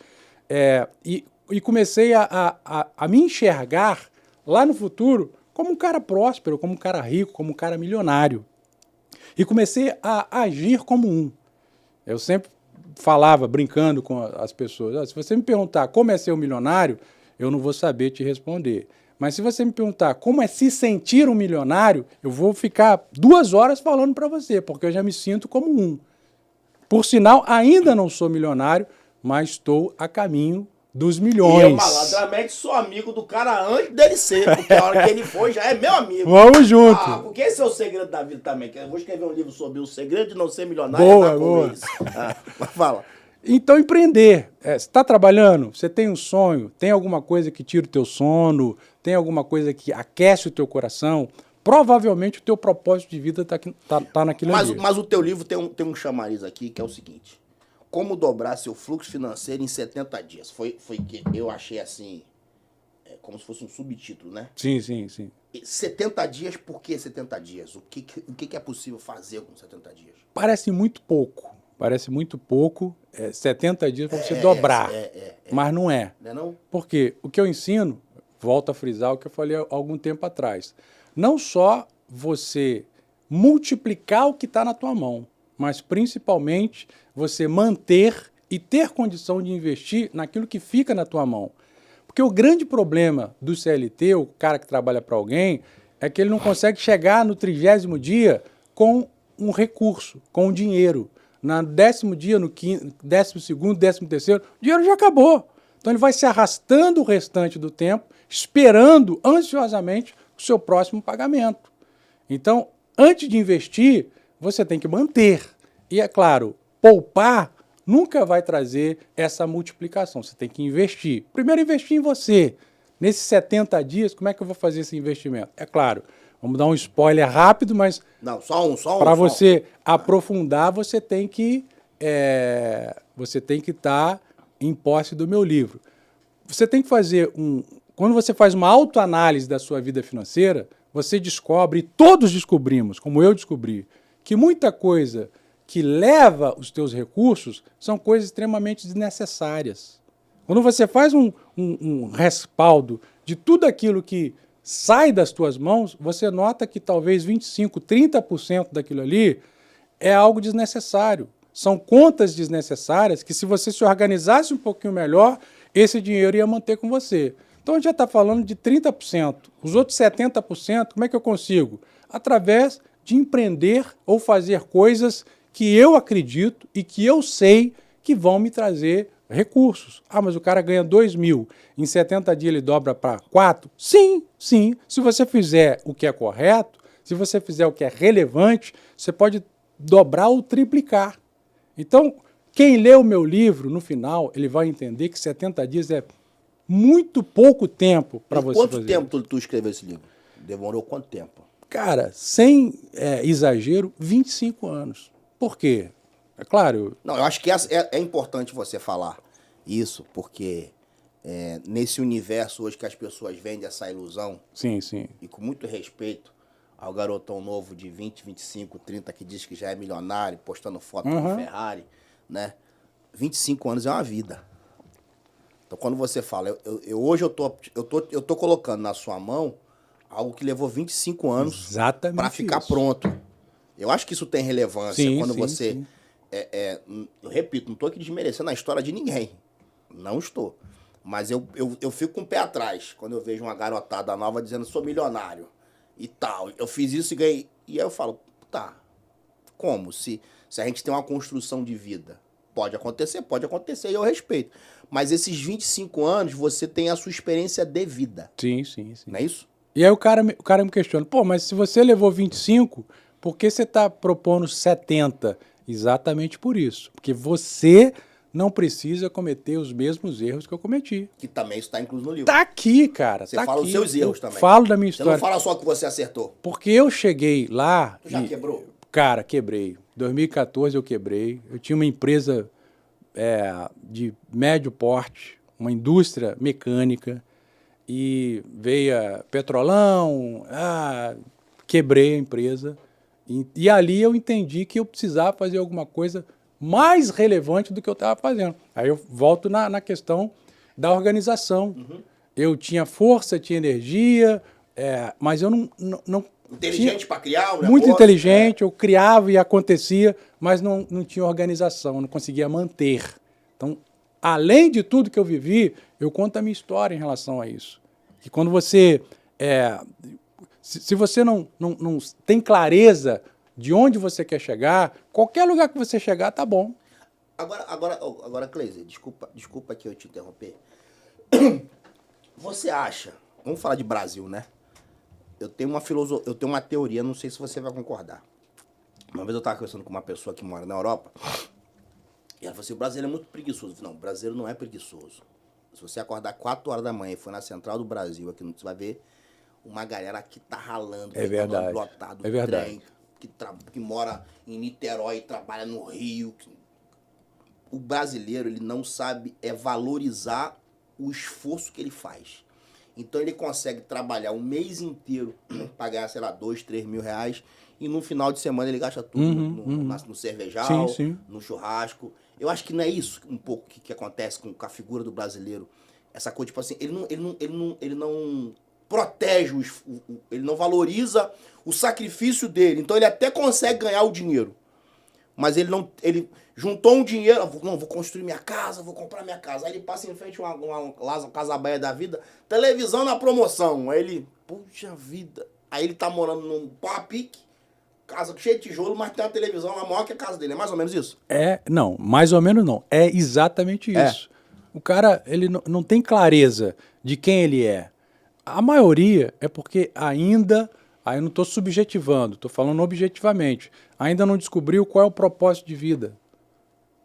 e comecei a me enxergar lá no futuro como um cara próspero, como um cara rico, como um cara milionário. E comecei a agir como um. Eu sempre falava, brincando com as pessoas, se você me perguntar como é ser um milionário, eu não vou saber te responder. Mas se você me perguntar como é se sentir um milionário, eu vou ficar 2 horas falando para você, porque eu já me sinto como um. Por sinal, ainda não sou milionário, mas estou a caminho dos E milhões. eu, malandramente, sou amigo do cara antes dele ser, porque a hora que ele foi já é meu amigo. Vamos junto. Porque esse é o segredo da vida também. Que eu vou escrever um livro sobre o segredo de não ser milionário. Boa, boa. Mas fala. Então, empreender. Você está trabalhando? Você tem um sonho? Tem alguma coisa que tira o teu sono? Tem alguma coisa que aquece o teu coração? Provavelmente o teu propósito de vida tá naquilo ali. Mas o teu livro tem um chamariz aqui, que é o seguinte. Como dobrar seu fluxo financeiro em 70 dias. Foi que eu achei assim, como se fosse um subtítulo, né? Sim, sim, sim. 70 dias, por que 70 dias? O que é possível fazer com 70 dias? Parece muito pouco. Parece muito pouco. 70 dias para você dobrar. Mas não é. Não é não? Porque o que eu ensino, volto a frisar o que eu falei há algum tempo atrás. Não só você multiplicar o que está na tua mão, mas principalmente você manter e ter condição de investir naquilo que fica na tua mão. Porque o grande problema do CLT, o cara que trabalha para alguém, é que ele não consegue chegar no 30º dia com um recurso, com um dinheiro. No 10º dia, no 15º, 12º, 13º, o dinheiro já acabou. Então ele vai se arrastando o restante do tempo, esperando ansiosamente o seu próximo pagamento. Então, antes de investir, você tem que manter. E, é claro, poupar nunca vai trazer essa multiplicação. Você tem que investir. Primeiro, investir em você. Nesses 70 dias, como é que eu vou fazer esse investimento? É claro, vamos dar um spoiler rápido, mas Não, só um. para você aprofundar, você tem que estar em posse do meu livro. Você tem que fazer quando você faz uma autoanálise da sua vida financeira, você descobre, e todos descobrimos, como eu descobri, que muita coisa que leva os teus recursos são coisas extremamente desnecessárias. Quando você faz um respaldo de tudo aquilo que sai das tuas mãos, você nota que talvez 25%, 30% daquilo ali é algo desnecessário. São contas desnecessárias que, se você se organizasse um pouquinho melhor, esse dinheiro ia manter com você. Então, a gente já está falando de 30%. Os outros 70%, como é que eu consigo? Através de empreender ou fazer coisas que eu acredito e que eu sei que vão me trazer recursos. Ah, mas o cara ganha 2 mil, em 70 dias ele dobra para 4? Sim, sim. Se você fizer o que é correto, se você fizer o que é relevante, você pode dobrar ou triplicar. Então, quem lê o meu livro, no final, ele vai entender que 70 dias é muito pouco tempo para você fazer. Quanto tempo tu escreveu esse livro? Demorou quanto tempo? Cara, sem exagero, 25 anos. Por quê? É claro... Não, eu acho que é importante você falar isso, porque nesse universo hoje que as pessoas vendem essa ilusão, Sim, sim. e com muito respeito ao garotão novo de 20, 25, 30 que diz que já é milionário, postando foto com Ferrari, né? 25 anos é uma vida. Então, quando você fala, hoje eu tô colocando na sua mão algo que levou 25 anos para ficar pronto. Eu acho que isso tem relevância quando você... Sim. Eu repito, não estou aqui desmerecendo a história de ninguém. Não estou. Mas eu fico com o pé atrás quando eu vejo uma garotada nova dizendo sou milionário e tal. Eu fiz isso e ganhei. E aí eu falo, tá, como? Se a gente tem uma construção de vida, pode acontecer, e eu respeito. Mas esses 25 anos, você tem a sua experiência de vida. Sim, sim, sim. Não é isso? E aí o cara me questiona, pô, mas se você levou 25, por que você está propondo 70? Exatamente por isso. Porque você não precisa cometer os mesmos erros que eu cometi. Que também isso está incluso no livro. Tá aqui, cara. Você fala os seus erros também. Falo da minha história. Você não fala só que você acertou. Porque eu cheguei lá... Tu já quebrou? Cara, quebrei. Em 2014 eu quebrei. Eu tinha uma empresa de médio porte, uma indústria mecânica, e veio a Petrolão, quebrei a empresa. E ali eu entendi que eu precisava fazer alguma coisa mais relevante do que eu estava fazendo. Aí eu volto na questão da organização. Eu tinha força, tinha energia, mas eu não inteligente para criar, né? Muito inteligente, eu criava e acontecia, mas não tinha organização, não conseguia manter. Então, além de tudo que eu vivi, eu conto a minha história em relação a isso. E quando você... se você não tem clareza de onde você quer chegar, qualquer lugar que você chegar tá bom. Agora, Cleise, desculpa que eu te interromper. Você acha... Vamos falar de Brasil, né? Eu tenho uma teoria, não sei se você vai concordar. Uma vez eu estava conversando com uma pessoa que mora na Europa, e ela falou assim, o brasileiro é muito preguiçoso. Eu falei, não, o brasileiro não é preguiçoso. Se você acordar 4 horas da manhã e for na Central do Brasil, aqui você vai ver uma galera que tá ralando. É verdade. Lotado, é verdade. trem, que mora em Niterói, trabalha no Rio. O brasileiro, ele não sabe valorizar o esforço que ele faz. Então ele consegue trabalhar um mês inteiro, pagar, sei lá, 2, 3 mil reais, e no final de semana ele gasta tudo no cervejal, sim. no churrasco. Eu acho que não é isso um pouco que acontece com a figura do brasileiro. Essa coisa, tipo assim, ele não protege, ele não valoriza o sacrifício dele. Então ele até consegue ganhar o dinheiro. Mas ele juntou um dinheiro, não, vou construir minha casa, vou comprar minha casa. Aí ele passa em frente a uma Casa Bahia da vida, televisão na promoção. Aí ele, puxa vida. Aí ele tá morando num pau-a-pique, casa cheia de tijolo, mas tem uma televisão lá maior que a casa dele. É mais ou menos isso? Não, mais ou menos não. É exatamente isso. O cara, ele não tem clareza de quem ele é. A maioria é porque ainda... Aí eu não estou subjetivando, estou falando objetivamente. Ainda não descobriu qual é o propósito de vida.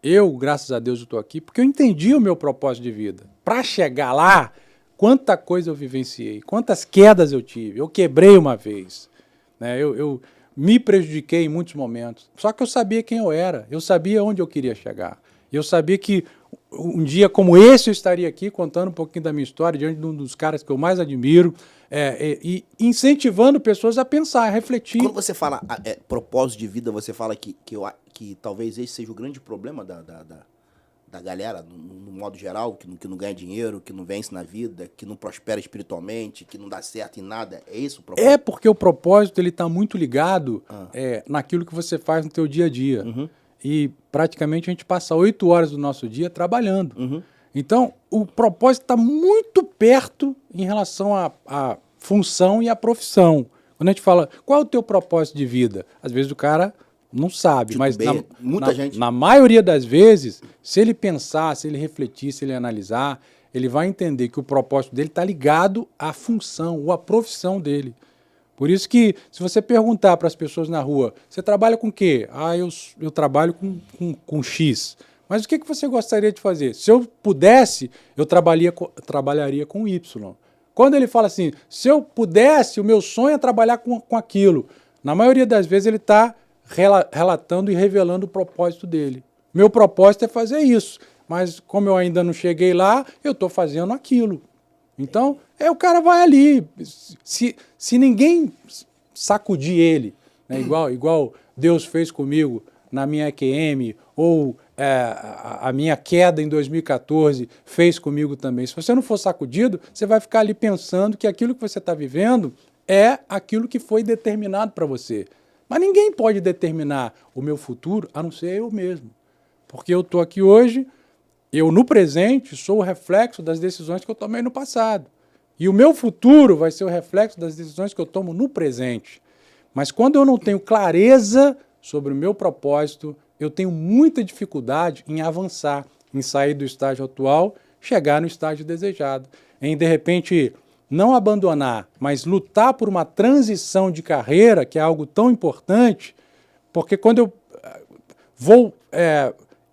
Eu, graças a Deus, estou aqui porque eu entendi o meu propósito de vida. Para chegar lá, quanta coisa eu vivenciei, quantas quedas eu tive. Eu quebrei uma vez, né? Eu me prejudiquei em muitos momentos. Só que eu sabia quem eu era, eu sabia onde eu queria chegar. Eu sabia que um dia como esse eu estaria aqui contando um pouquinho da minha história diante de um dos caras que eu mais admiro, e incentivando pessoas a pensar, a refletir. Quando você fala propósito de vida, você fala que talvez esse seja o grande problema da galera, no modo geral, que não ganha dinheiro, que não vence na vida, que não prospera espiritualmente, que não dá certo em nada. É isso o propósito? É porque o propósito está muito ligado naquilo que você faz no teu dia a dia. Uhum. E praticamente a gente passa 8 horas do nosso dia trabalhando. Uhum. Então, o propósito está muito perto em relação à função e à profissão. Quando a gente fala, qual é o teu propósito de vida? Às vezes o cara não sabe, mas na maioria das vezes, se ele pensar, se ele refletir, se ele analisar, ele vai entender que o propósito dele está ligado à função ou à profissão dele. Por isso que, se você perguntar para as pessoas na rua, você trabalha com o quê? Eu trabalho com X. Mas o que você gostaria de fazer? Se eu pudesse, eu trabalharia com Y. Quando ele fala assim, se eu pudesse, o meu sonho é trabalhar com aquilo. Na maioria das vezes ele está relatando e revelando o propósito dele. Meu propósito é fazer isso. Mas como eu ainda não cheguei lá, eu estou fazendo aquilo. Então, o cara vai ali. Se ninguém sacudir ele, né, igual Deus fez comigo na minha EQM, ou a minha queda em 2014 fez comigo também. Se você não for sacudido, você vai ficar ali pensando que aquilo que você está vivendo é aquilo que foi determinado para você. Mas ninguém pode determinar o meu futuro, a não ser eu mesmo. Porque eu estou aqui hoje, eu no presente sou o reflexo das decisões que eu tomei no passado. E o meu futuro vai ser o reflexo das decisões que eu tomo no presente. Mas quando eu não tenho clareza sobre o meu propósito, eu tenho muita dificuldade em avançar, em sair do estágio atual, chegar no estágio desejado. Em, de repente, não abandonar, mas lutar por uma transição de carreira, que é algo tão importante, porque quando eu vou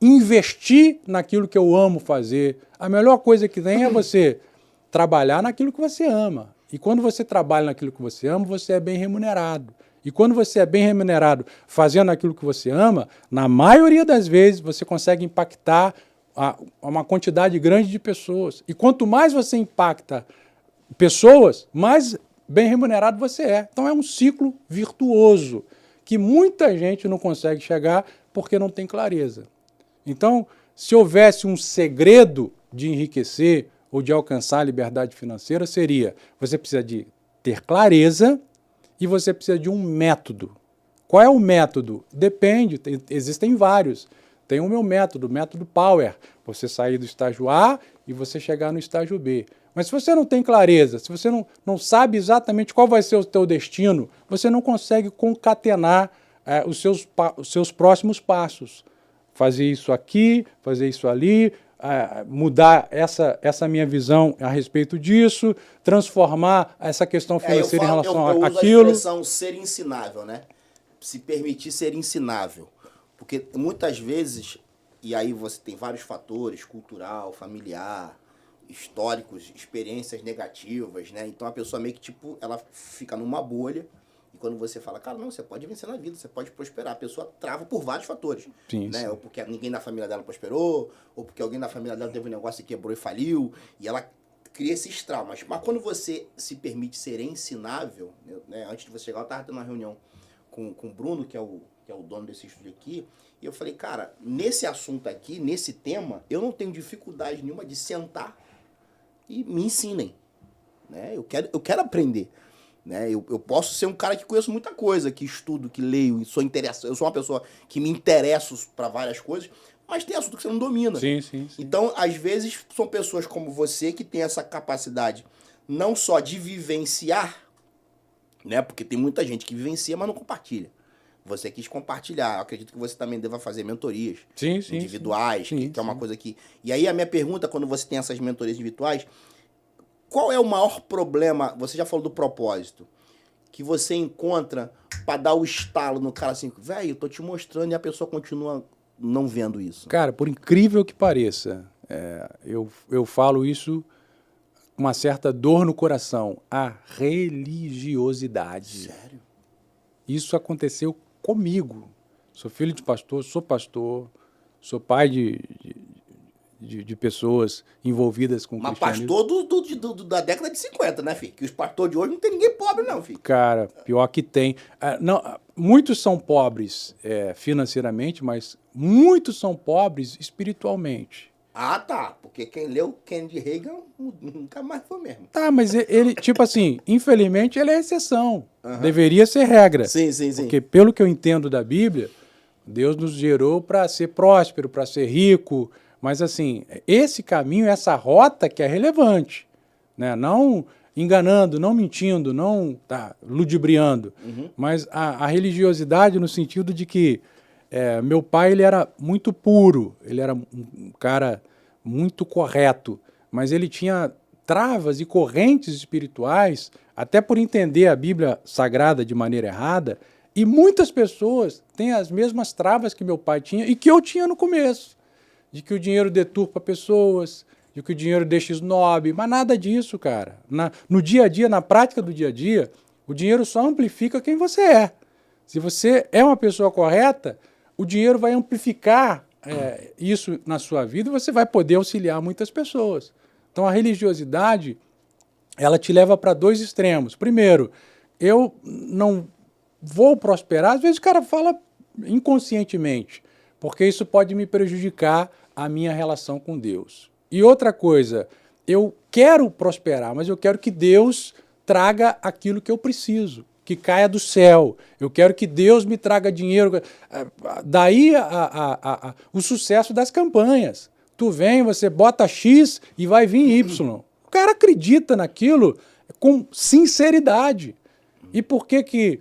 investir naquilo que eu amo fazer, a melhor coisa que tem é você trabalhar naquilo que você ama. E quando você trabalha naquilo que você ama, você é bem remunerado. E quando você é bem remunerado fazendo aquilo que você ama, na maioria das vezes você consegue impactar uma quantidade grande de pessoas. E quanto mais você impacta pessoas, mais bem remunerado você é. Então é um ciclo virtuoso que muita gente não consegue chegar porque não tem clareza. Então, se houvesse um segredo de enriquecer ou de alcançar a liberdade financeira, seria: você precisa de ter clareza e você precisa de um método. Qual é o método? Depende, existem vários. Tem o meu método, o método Power. Você sair do estágio A e você chegar no estágio B. Mas se você não tem clareza, se você não sabe exatamente qual vai ser o teu destino, você não consegue concatenar os seus próximos passos. Fazer isso aqui, fazer isso ali, mudar essa minha visão a respeito disso, transformar essa questão financeira em relação eu uso àquilo. a expressão ser ensinável, né? Se permitir ser ensinável. Porque muitas vezes, e aí você tem vários fatores, cultural, familiar, históricos, experiências negativas, né? Então a pessoa meio que, tipo, ela fica numa bolha. E quando você fala, cara, não, você pode vencer na vida, você pode prosperar. A pessoa trava por vários fatores. Sim, né? sim. Ou porque ninguém da família dela prosperou, ou porque alguém da família dela teve um negócio e quebrou e faliu. E ela cria esses traumas. Mas quando você se permite ser ensinável, né? Antes de você chegar, eu estava tendo uma reunião com o Bruno, que é o dono desse estúdio aqui, e eu falei, cara, nesse assunto aqui, nesse tema, eu não tenho dificuldade nenhuma de sentar e me ensinem. Né? Eu quero aprender. Né? Eu posso ser um cara que conheço muita coisa, que estudo, que leio, e eu sou uma pessoa que me interesso para várias coisas, mas tem assunto que você não domina. Sim. Então, às vezes, são pessoas como você que tem essa capacidade não só de vivenciar, né? Porque tem muita gente que vivencia, mas não compartilha. Você quis compartilhar. Eu acredito que você também deva fazer mentorias individuais, que é uma coisa que... E aí a minha pergunta, quando você tem essas mentorias individuais, qual é o maior problema, você já falou do propósito, que você encontra para dar o estalo no cara assim, velho, eu tô te mostrando e a pessoa continua não vendo isso? Cara, por incrível que pareça, eu falo isso com uma certa dor no coração, a religiosidade. Sério? Isso aconteceu comigo. Sou filho de pastor, sou pai de pessoas envolvidas com mas cristianismo. pastor da década de 50, né, filho? Que os pastores de hoje não tem ninguém pobre, não, filho. Cara, pior que tem. Não, muitos são pobres financeiramente, mas muitos são pobres espiritualmente. Ah, tá. Porque quem leu Kennedy Reagan nunca mais foi mesmo. Tá, mas ele, tipo assim, infelizmente ele é exceção. Deveria ser regra. Sim. Porque pelo que eu entendo da Bíblia, Deus nos gerou para ser próspero, para ser rico. Mas assim, esse caminho, essa rota que é relevante. Né? Não enganando, não mentindo, não ludibriando. Mas a religiosidade no sentido de que meu pai ele era muito puro, ele era um cara muito correto, mas ele tinha travas e correntes espirituais, até por entender a Bíblia Sagrada de maneira errada, e muitas pessoas têm as mesmas travas que meu pai tinha e que eu tinha no começo, de que o dinheiro deturpa pessoas, de que o dinheiro deixa snob, mas nada disso, cara. No dia a dia, na prática do dia a dia, o dinheiro só amplifica quem você é. Se você é uma pessoa correta, o dinheiro vai amplificar isso na sua vida e você vai poder auxiliar muitas pessoas. Então, a religiosidade, ela te leva para dois extremos. Primeiro, eu não vou prosperar. Às vezes o cara fala inconscientemente, porque isso pode me prejudicar a minha relação com Deus. E outra coisa, eu quero prosperar, mas eu quero que Deus traga aquilo que eu preciso, que caia do céu. Eu quero que Deus me traga dinheiro. Daí o sucesso das campanhas. Tu vem, você bota X e vai vir Y. O cara acredita naquilo com sinceridade. E por que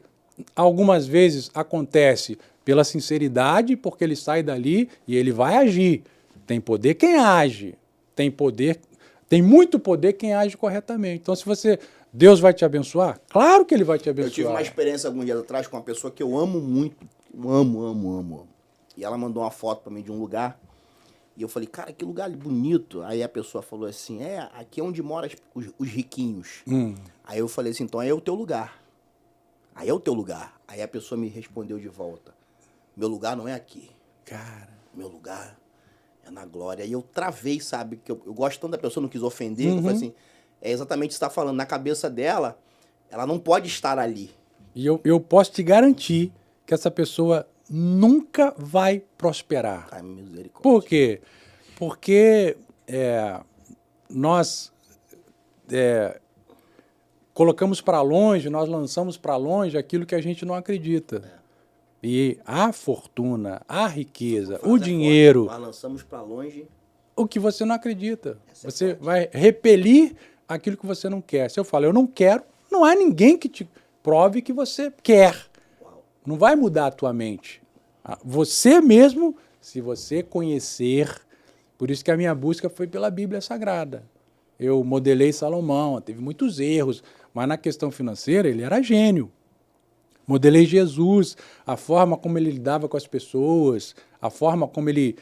algumas vezes acontece? Pela sinceridade, porque ele sai dali e ele vai agir. Tem poder quem age. Tem muito poder quem age corretamente. Então, se você... Deus vai te abençoar? Claro que ele vai te abençoar. Eu tive uma experiência alguns dias atrás com uma pessoa que eu amo muito. Amo. E ela mandou uma foto pra mim de um lugar. E eu falei, cara, que lugar bonito. Aí a pessoa falou assim, aqui é onde moram os riquinhos. Aí eu falei assim, então aí é o teu lugar. Aí é o teu lugar. Aí a pessoa me respondeu de volta, meu lugar não é aqui. Cara, meu lugar é na glória. E eu travei, sabe? Que eu gosto tanto da pessoa, não quis ofender. Eu falei assim, é exatamente o que você está falando. Na cabeça dela, ela não pode estar ali. E eu posso te garantir que essa pessoa nunca vai prosperar. Ai, misericórdia. Por quê? Porque nós colocamos para longe, nós lançamos para longe aquilo que a gente não acredita. E a fortuna, a riqueza, o dinheiro... Nós lançamos para longe... O que você não acredita. Você vai repelir aquilo que você não quer. Se eu falo, eu não quero, não há ninguém que te prove que você quer. Não vai mudar a tua mente. Você mesmo, se você conhecer Por isso que a minha busca foi pela Bíblia Sagrada. Eu modelei Salomão, teve muitos erros, mas na questão financeira ele era gênio. Modelei Jesus, a forma como ele lidava com as pessoas, a forma como ele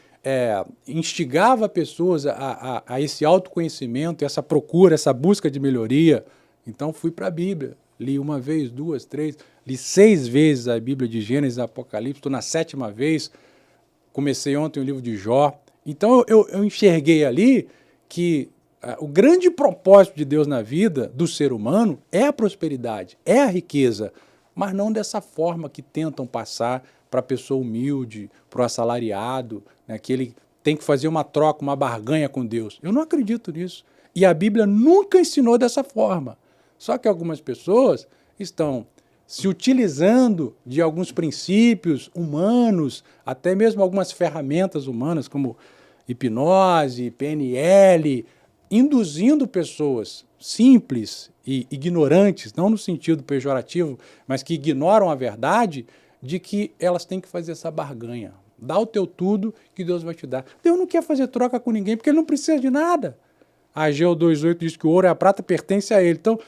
instigava pessoas a esse autoconhecimento, essa procura, essa busca de melhoria. Então fui para a Bíblia, li uma vez, duas, três, li 6 vezes a Bíblia de Gênesis e Apocalipse, estou na 7ª vez, comecei ontem o livro de Jó. Então eu enxerguei ali que o grande propósito de Deus na vida do ser humano é a prosperidade, é a riqueza, mas não dessa forma que tentam passar para a pessoa humilde, para o assalariado, né, que ele tem que fazer uma troca, uma barganha com Deus. Eu não acredito nisso. E a Bíblia nunca ensinou dessa forma. Só que algumas pessoas estão se utilizando de alguns princípios humanos, até mesmo algumas ferramentas humanas, como hipnose, PNL, induzindo pessoas simples e ignorantes, não no sentido pejorativo, mas que ignoram a verdade, de que elas têm que fazer essa barganha. Dá o teu tudo que Deus vai te dar. Deus não quer fazer troca com ninguém, porque ele não precisa de nada. A Ageu 2,8 diz que o ouro e a prata pertencem a ele. Então,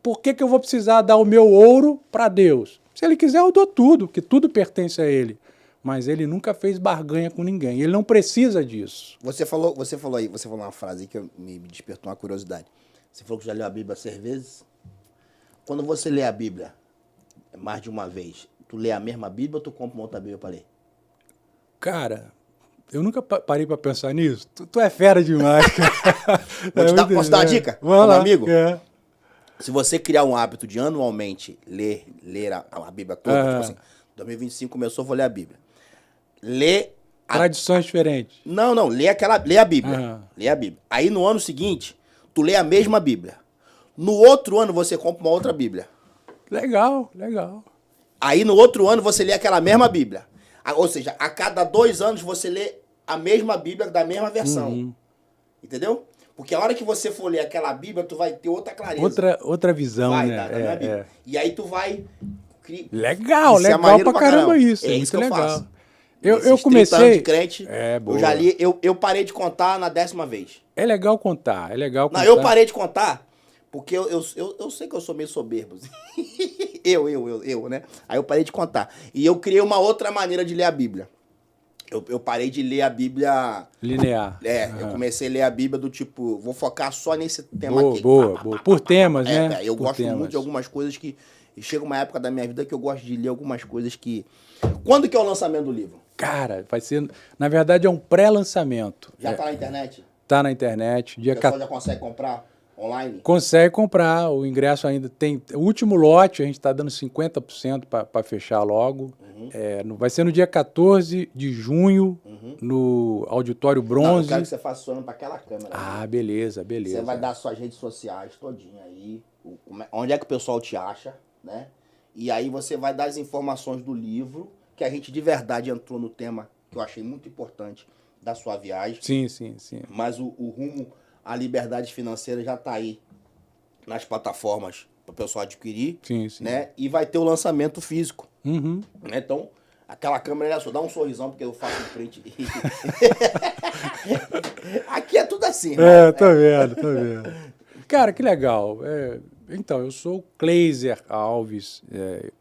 por que eu vou precisar dar o meu ouro para Deus? Se ele quiser, eu dou tudo, porque tudo pertence a ele. Mas ele nunca fez barganha com ninguém. Ele não precisa disso. Você falou uma frase que me despertou uma curiosidade. Você falou que já leu a Bíblia 6 vezes. Quando você lê a Bíblia mais de uma vez, tu lê a mesma Bíblia ou tu compra uma outra Bíblia para ler? Cara, eu nunca parei para pensar nisso. Tu é fera demais, cara. Posso dar uma dica? Vamos lá, amigo? É. Se você criar um hábito de anualmente ler a Bíblia toda, tipo assim, 2025 começou, vou ler a Bíblia. Lê tradições diferentes. Não, lê a Bíblia. Lê a Bíblia. Aí no ano seguinte, tu lê a mesma Bíblia. No outro ano você compra uma outra Bíblia. Legal. Aí no outro ano você lê aquela mesma Bíblia. Ou seja, a cada 2 anos você lê a mesma Bíblia da mesma versão. Entendeu? Porque a hora que você for ler aquela Bíblia, tu vai ter outra clareza. Outra visão, né? Da minha Bíblia. E aí tu vai... Legal pra caramba isso. É isso que eu faço. Eu comecei... de crente, boa. Eu já li, eu parei de contar na 10ª vez. É legal contar. Não, eu parei de contar porque eu sei que eu sou meio soberbo. né? Aí eu parei de contar. E eu criei uma outra maneira de ler a Bíblia. Eu parei de ler a Bíblia... linear. Eu comecei a ler a Bíblia do tipo, vou focar só nesse tema aqui. Boa. Por temas, né? Eu Por gosto temas. muito de algumas coisas que... Chega uma época da minha vida que eu gosto de ler algumas coisas que... Quando que é o lançamento do livro? Cara, vai ser... Na verdade, é um pré-lançamento. Já tá na internet? Tá na internet. O pessoal já consegue comprar online? Consegue comprar. O ingresso ainda tem... O último lote, a gente está dando 50% para fechar logo. Vai ser no dia 14 de junho, no Auditório Bronze. Não, eu quero que você faça sonando para aquela câmera. Ah, beleza. Você vai dar suas redes sociais todinha aí. Onde é que o pessoal te acha, né? E aí você vai dar as informações do livro, que a gente de verdade entrou no tema que eu achei muito importante da sua viagem. Sim. Mas o rumo à liberdade financeira já está aí nas plataformas para o pessoal adquirir. Sim. Né? E vai ter o lançamento físico. Uhum. Né? Então, aquela câmera é só, dá um sorrisão, porque eu faço um print. Aqui é tudo assim. Né? Tô vendo. Cara, que legal. Então, eu sou Cleiser Alves,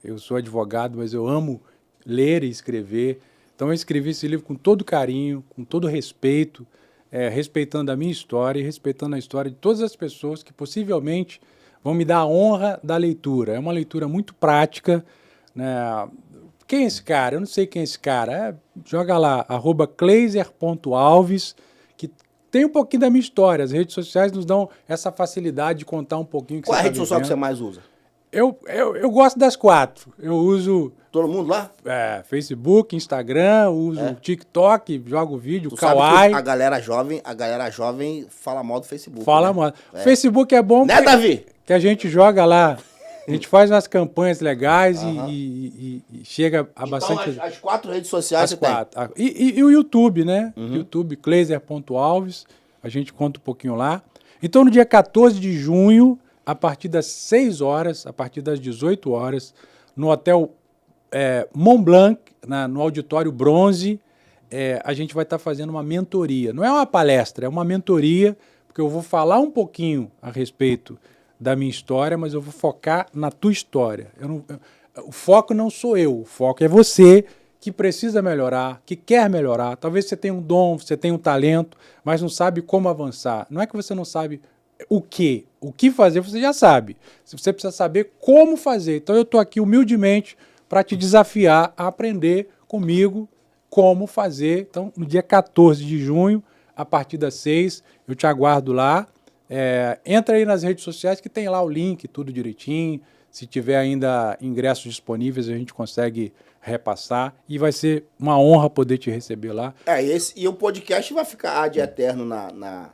eu sou advogado, mas eu amo ler e escrever. Então, eu escrevi esse livro com todo carinho, com todo respeito, respeitando a minha história e respeitando a história de todas as pessoas que possivelmente vão me dar a honra da leitura. É uma leitura muito prática, né? Quem é esse cara? Eu não sei quem é esse cara. Joga lá, @cleiser.alves, que tem um pouquinho da minha história. As redes sociais nos dão essa facilidade de contar um pouquinho. Qual é a rede social que você mais usa? Eu gosto das 4. Eu uso... Todo mundo lá? Facebook, Instagram, uso TikTok, jogo vídeo, Kawaii. A galera jovem fala mal do Facebook. Fala mal. Facebook é bom, né, Davi? Que a gente joga lá. A gente faz umas campanhas legais e chega a bastante... Então, as 4 redes sociais você 4. E o YouTube, né? YouTube, Cleiser.alves. A gente conta um pouquinho lá. Então, no dia 14 de junho, a partir das 6 horas, a partir das 18 horas, no Hotel Mont Blanc, no Auditório Bronze, a gente vai estar fazendo uma mentoria. Não é uma palestra, é uma mentoria, porque eu vou falar um pouquinho a respeito da minha história, mas eu vou focar na tua história. O foco não sou eu, o foco é você que precisa melhorar, que quer melhorar. Talvez você tenha um dom, você tenha um talento, mas não sabe como avançar. Não é que você não sabe o que fazer, você já sabe. Você precisa saber como fazer. Então eu estou aqui humildemente para te desafiar a aprender comigo como fazer. Então, no dia 14 de junho, a partir das 6, eu te aguardo lá. Entra aí nas redes sociais que tem lá o link, tudo direitinho. Se tiver ainda ingressos disponíveis, a gente consegue repassar. E vai ser uma honra poder te receber lá. E o podcast vai ficar ad eterno na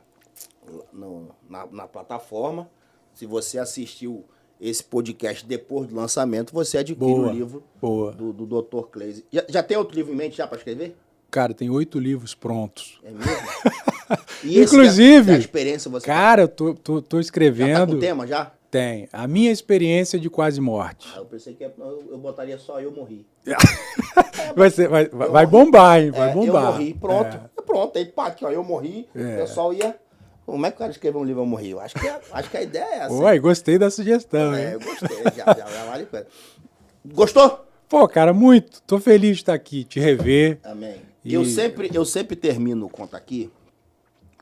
plataforma. Se você assistiu esse podcast depois do lançamento, você adquire o livro do Dr. Cleise. Já tem outro livro em mente já para escrever? Cara, tem 8 livros prontos. É mesmo? E inclusive, a experiência você... Cara, eu tô escrevendo... Já tá com tema, já? Tem. A minha experiência de quase morte. Eu pensei que eu botaria só Eu Morri. Vai bombar, hein? Vai bombar. Eu morri, pronto. Pronto, aí pá, aqui, ó, Eu Morri. O pessoal ia... Como é que o cara escreveu um livro Eu Morri? Eu acho que a ideia é essa. Ué, gostei da sugestão, hein? Eu gostei. Já vale a pena. Gostou? Pô, cara, muito. Tô feliz de estar aqui, te rever. Amém. Eu sempre termino o Conta Aqui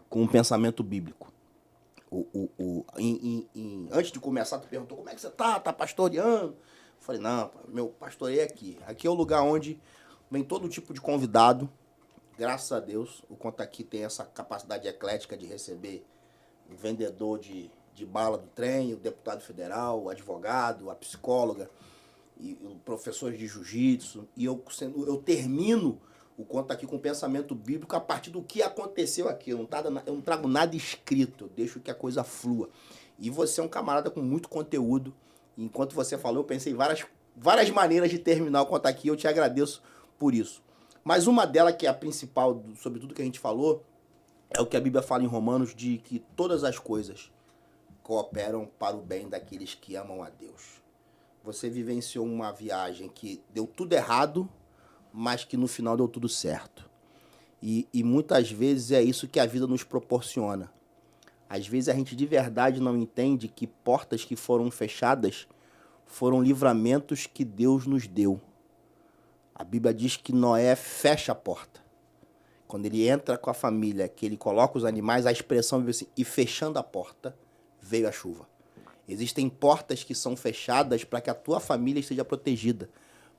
com um pensamento bíblico. Antes de começar, tu perguntou como é que você tá? Tá pastoreando? Eu falei, não, meu pastoreio é aqui. Aqui é o lugar onde vem todo tipo de convidado. Graças a Deus, o Conta Aqui tem essa capacidade eclética de receber o vendedor de bala do trem, o deputado federal, o advogado, a psicóloga, e professores de jiu-jitsu. E eu termino o Conta Aqui com um pensamento bíblico a partir do que aconteceu aqui. Eu não trago nada escrito, eu deixo que a coisa flua. E você é um camarada com muito conteúdo. E enquanto você falou, eu pensei em várias maneiras de terminar o Conta Aqui. Eu te agradeço por isso. Mas uma delas, que é a principal sobre tudo que a gente falou, é o que a Bíblia fala em Romanos, de que todas as coisas cooperam para o bem daqueles que amam a Deus. Você vivenciou uma viagem que deu tudo errado, mas que no final deu tudo certo. E muitas vezes é isso que a vida nos proporciona. Às vezes a gente de verdade não entende que portas que foram fechadas foram livramentos que Deus nos deu. A Bíblia diz que Noé fecha a porta. Quando ele entra com a família, que ele coloca os animais, a expressão vive assim, e fechando a porta, veio a chuva. Existem portas que são fechadas para que a tua família esteja protegida,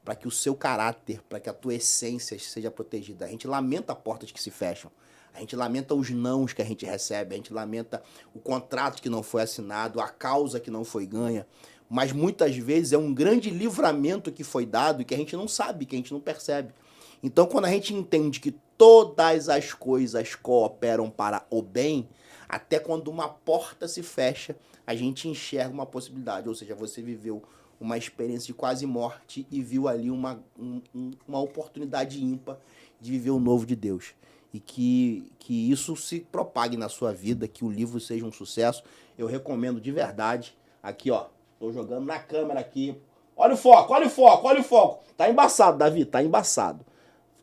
para que o seu caráter, para que a tua essência seja protegida. A gente lamenta portas que se fecham. A gente lamenta os nãos que a gente recebe. A gente lamenta o contrato que não foi assinado, a causa que não foi ganha. Mas muitas vezes é um grande livramento que foi dado e que a gente não sabe, que a gente não percebe. Então, quando a gente entende que todas as coisas cooperam para o bem, até quando uma porta se fecha, a gente enxerga uma possibilidade. Ou seja, você viveu uma experiência de quase morte e viu ali uma oportunidade ímpar de viver o novo de Deus. E que isso se propague na sua vida, que o livro seja um sucesso. Eu recomendo de verdade. Aqui, ó. Tô jogando na câmera aqui. Olha o foco, olha o foco, olha o foco. Tá embaçado, Davi, tá embaçado.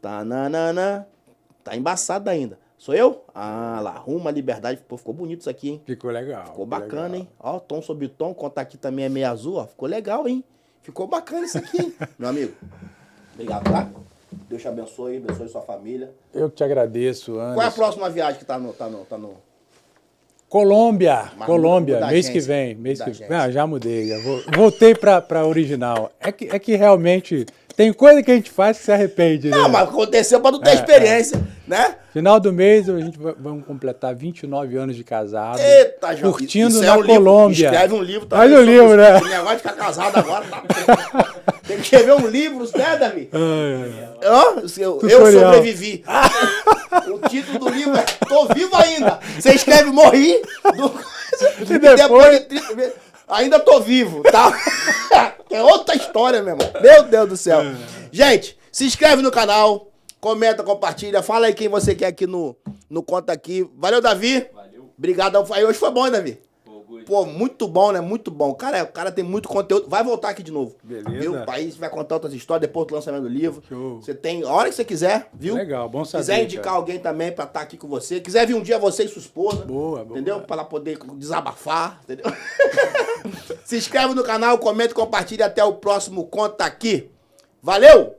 Tá embaçado ainda. Sou eu? Ah, lá, Rumo à Liberdade. Pô, ficou bonito isso aqui, hein? Ficou legal. Ficou bacana, hein? Ó, tom sobre tom, Conta Aqui também é meio azul, ó. Ficou legal, hein? Ficou bacana isso aqui, hein? Meu amigo, obrigado, tá? Deus te abençoe sua família. Eu que te agradeço, Anderson. Qual é a próxima viagem que tá no... Colômbia, muda mês agência, que vem. agência. Já mudei, voltei pra original. É que realmente tem coisa que a gente faz que se arrepende, Não, né? mas aconteceu pra tu ter experiência, né? Final do mês a gente vamos completar 29 anos de casado. Eita, João. Curtindo isso na Colômbia. Escreve um livro Faz um livro, né? O negócio de ficar casado agora. Tá... Tem que escrever um livro, né, Davi? Eu sobrevivi. O título do livro é Tô Vivo Ainda. Você escreve Morri. E depois... de 30 vezes, ainda tô vivo, tá? É outra história, meu irmão. Meu Deus do céu. Gente, se inscreve no canal, comenta, compartilha. Fala aí quem você quer aqui no Conta Aqui. Valeu, Davi. Valeu. Obrigado. Hoje foi bom, hein, Davi? Pô, good. pô, muito bom, né? Muito bom. O cara tem muito conteúdo. Vai voltar aqui de novo. Beleza. Viu? Aí você vai contar outras histórias depois do lançamento do livro. Show. Você tem a hora que você quiser, viu? Legal, bom saber. Quiser indicar alguém também pra estar aqui com você. Quiser vir um dia você e sua esposa. Boa. Entendeu? Pra ela poder desabafar, entendeu? Se inscreve no canal, comenta, compartilha. Até o próximo Conta Aqui. Valeu!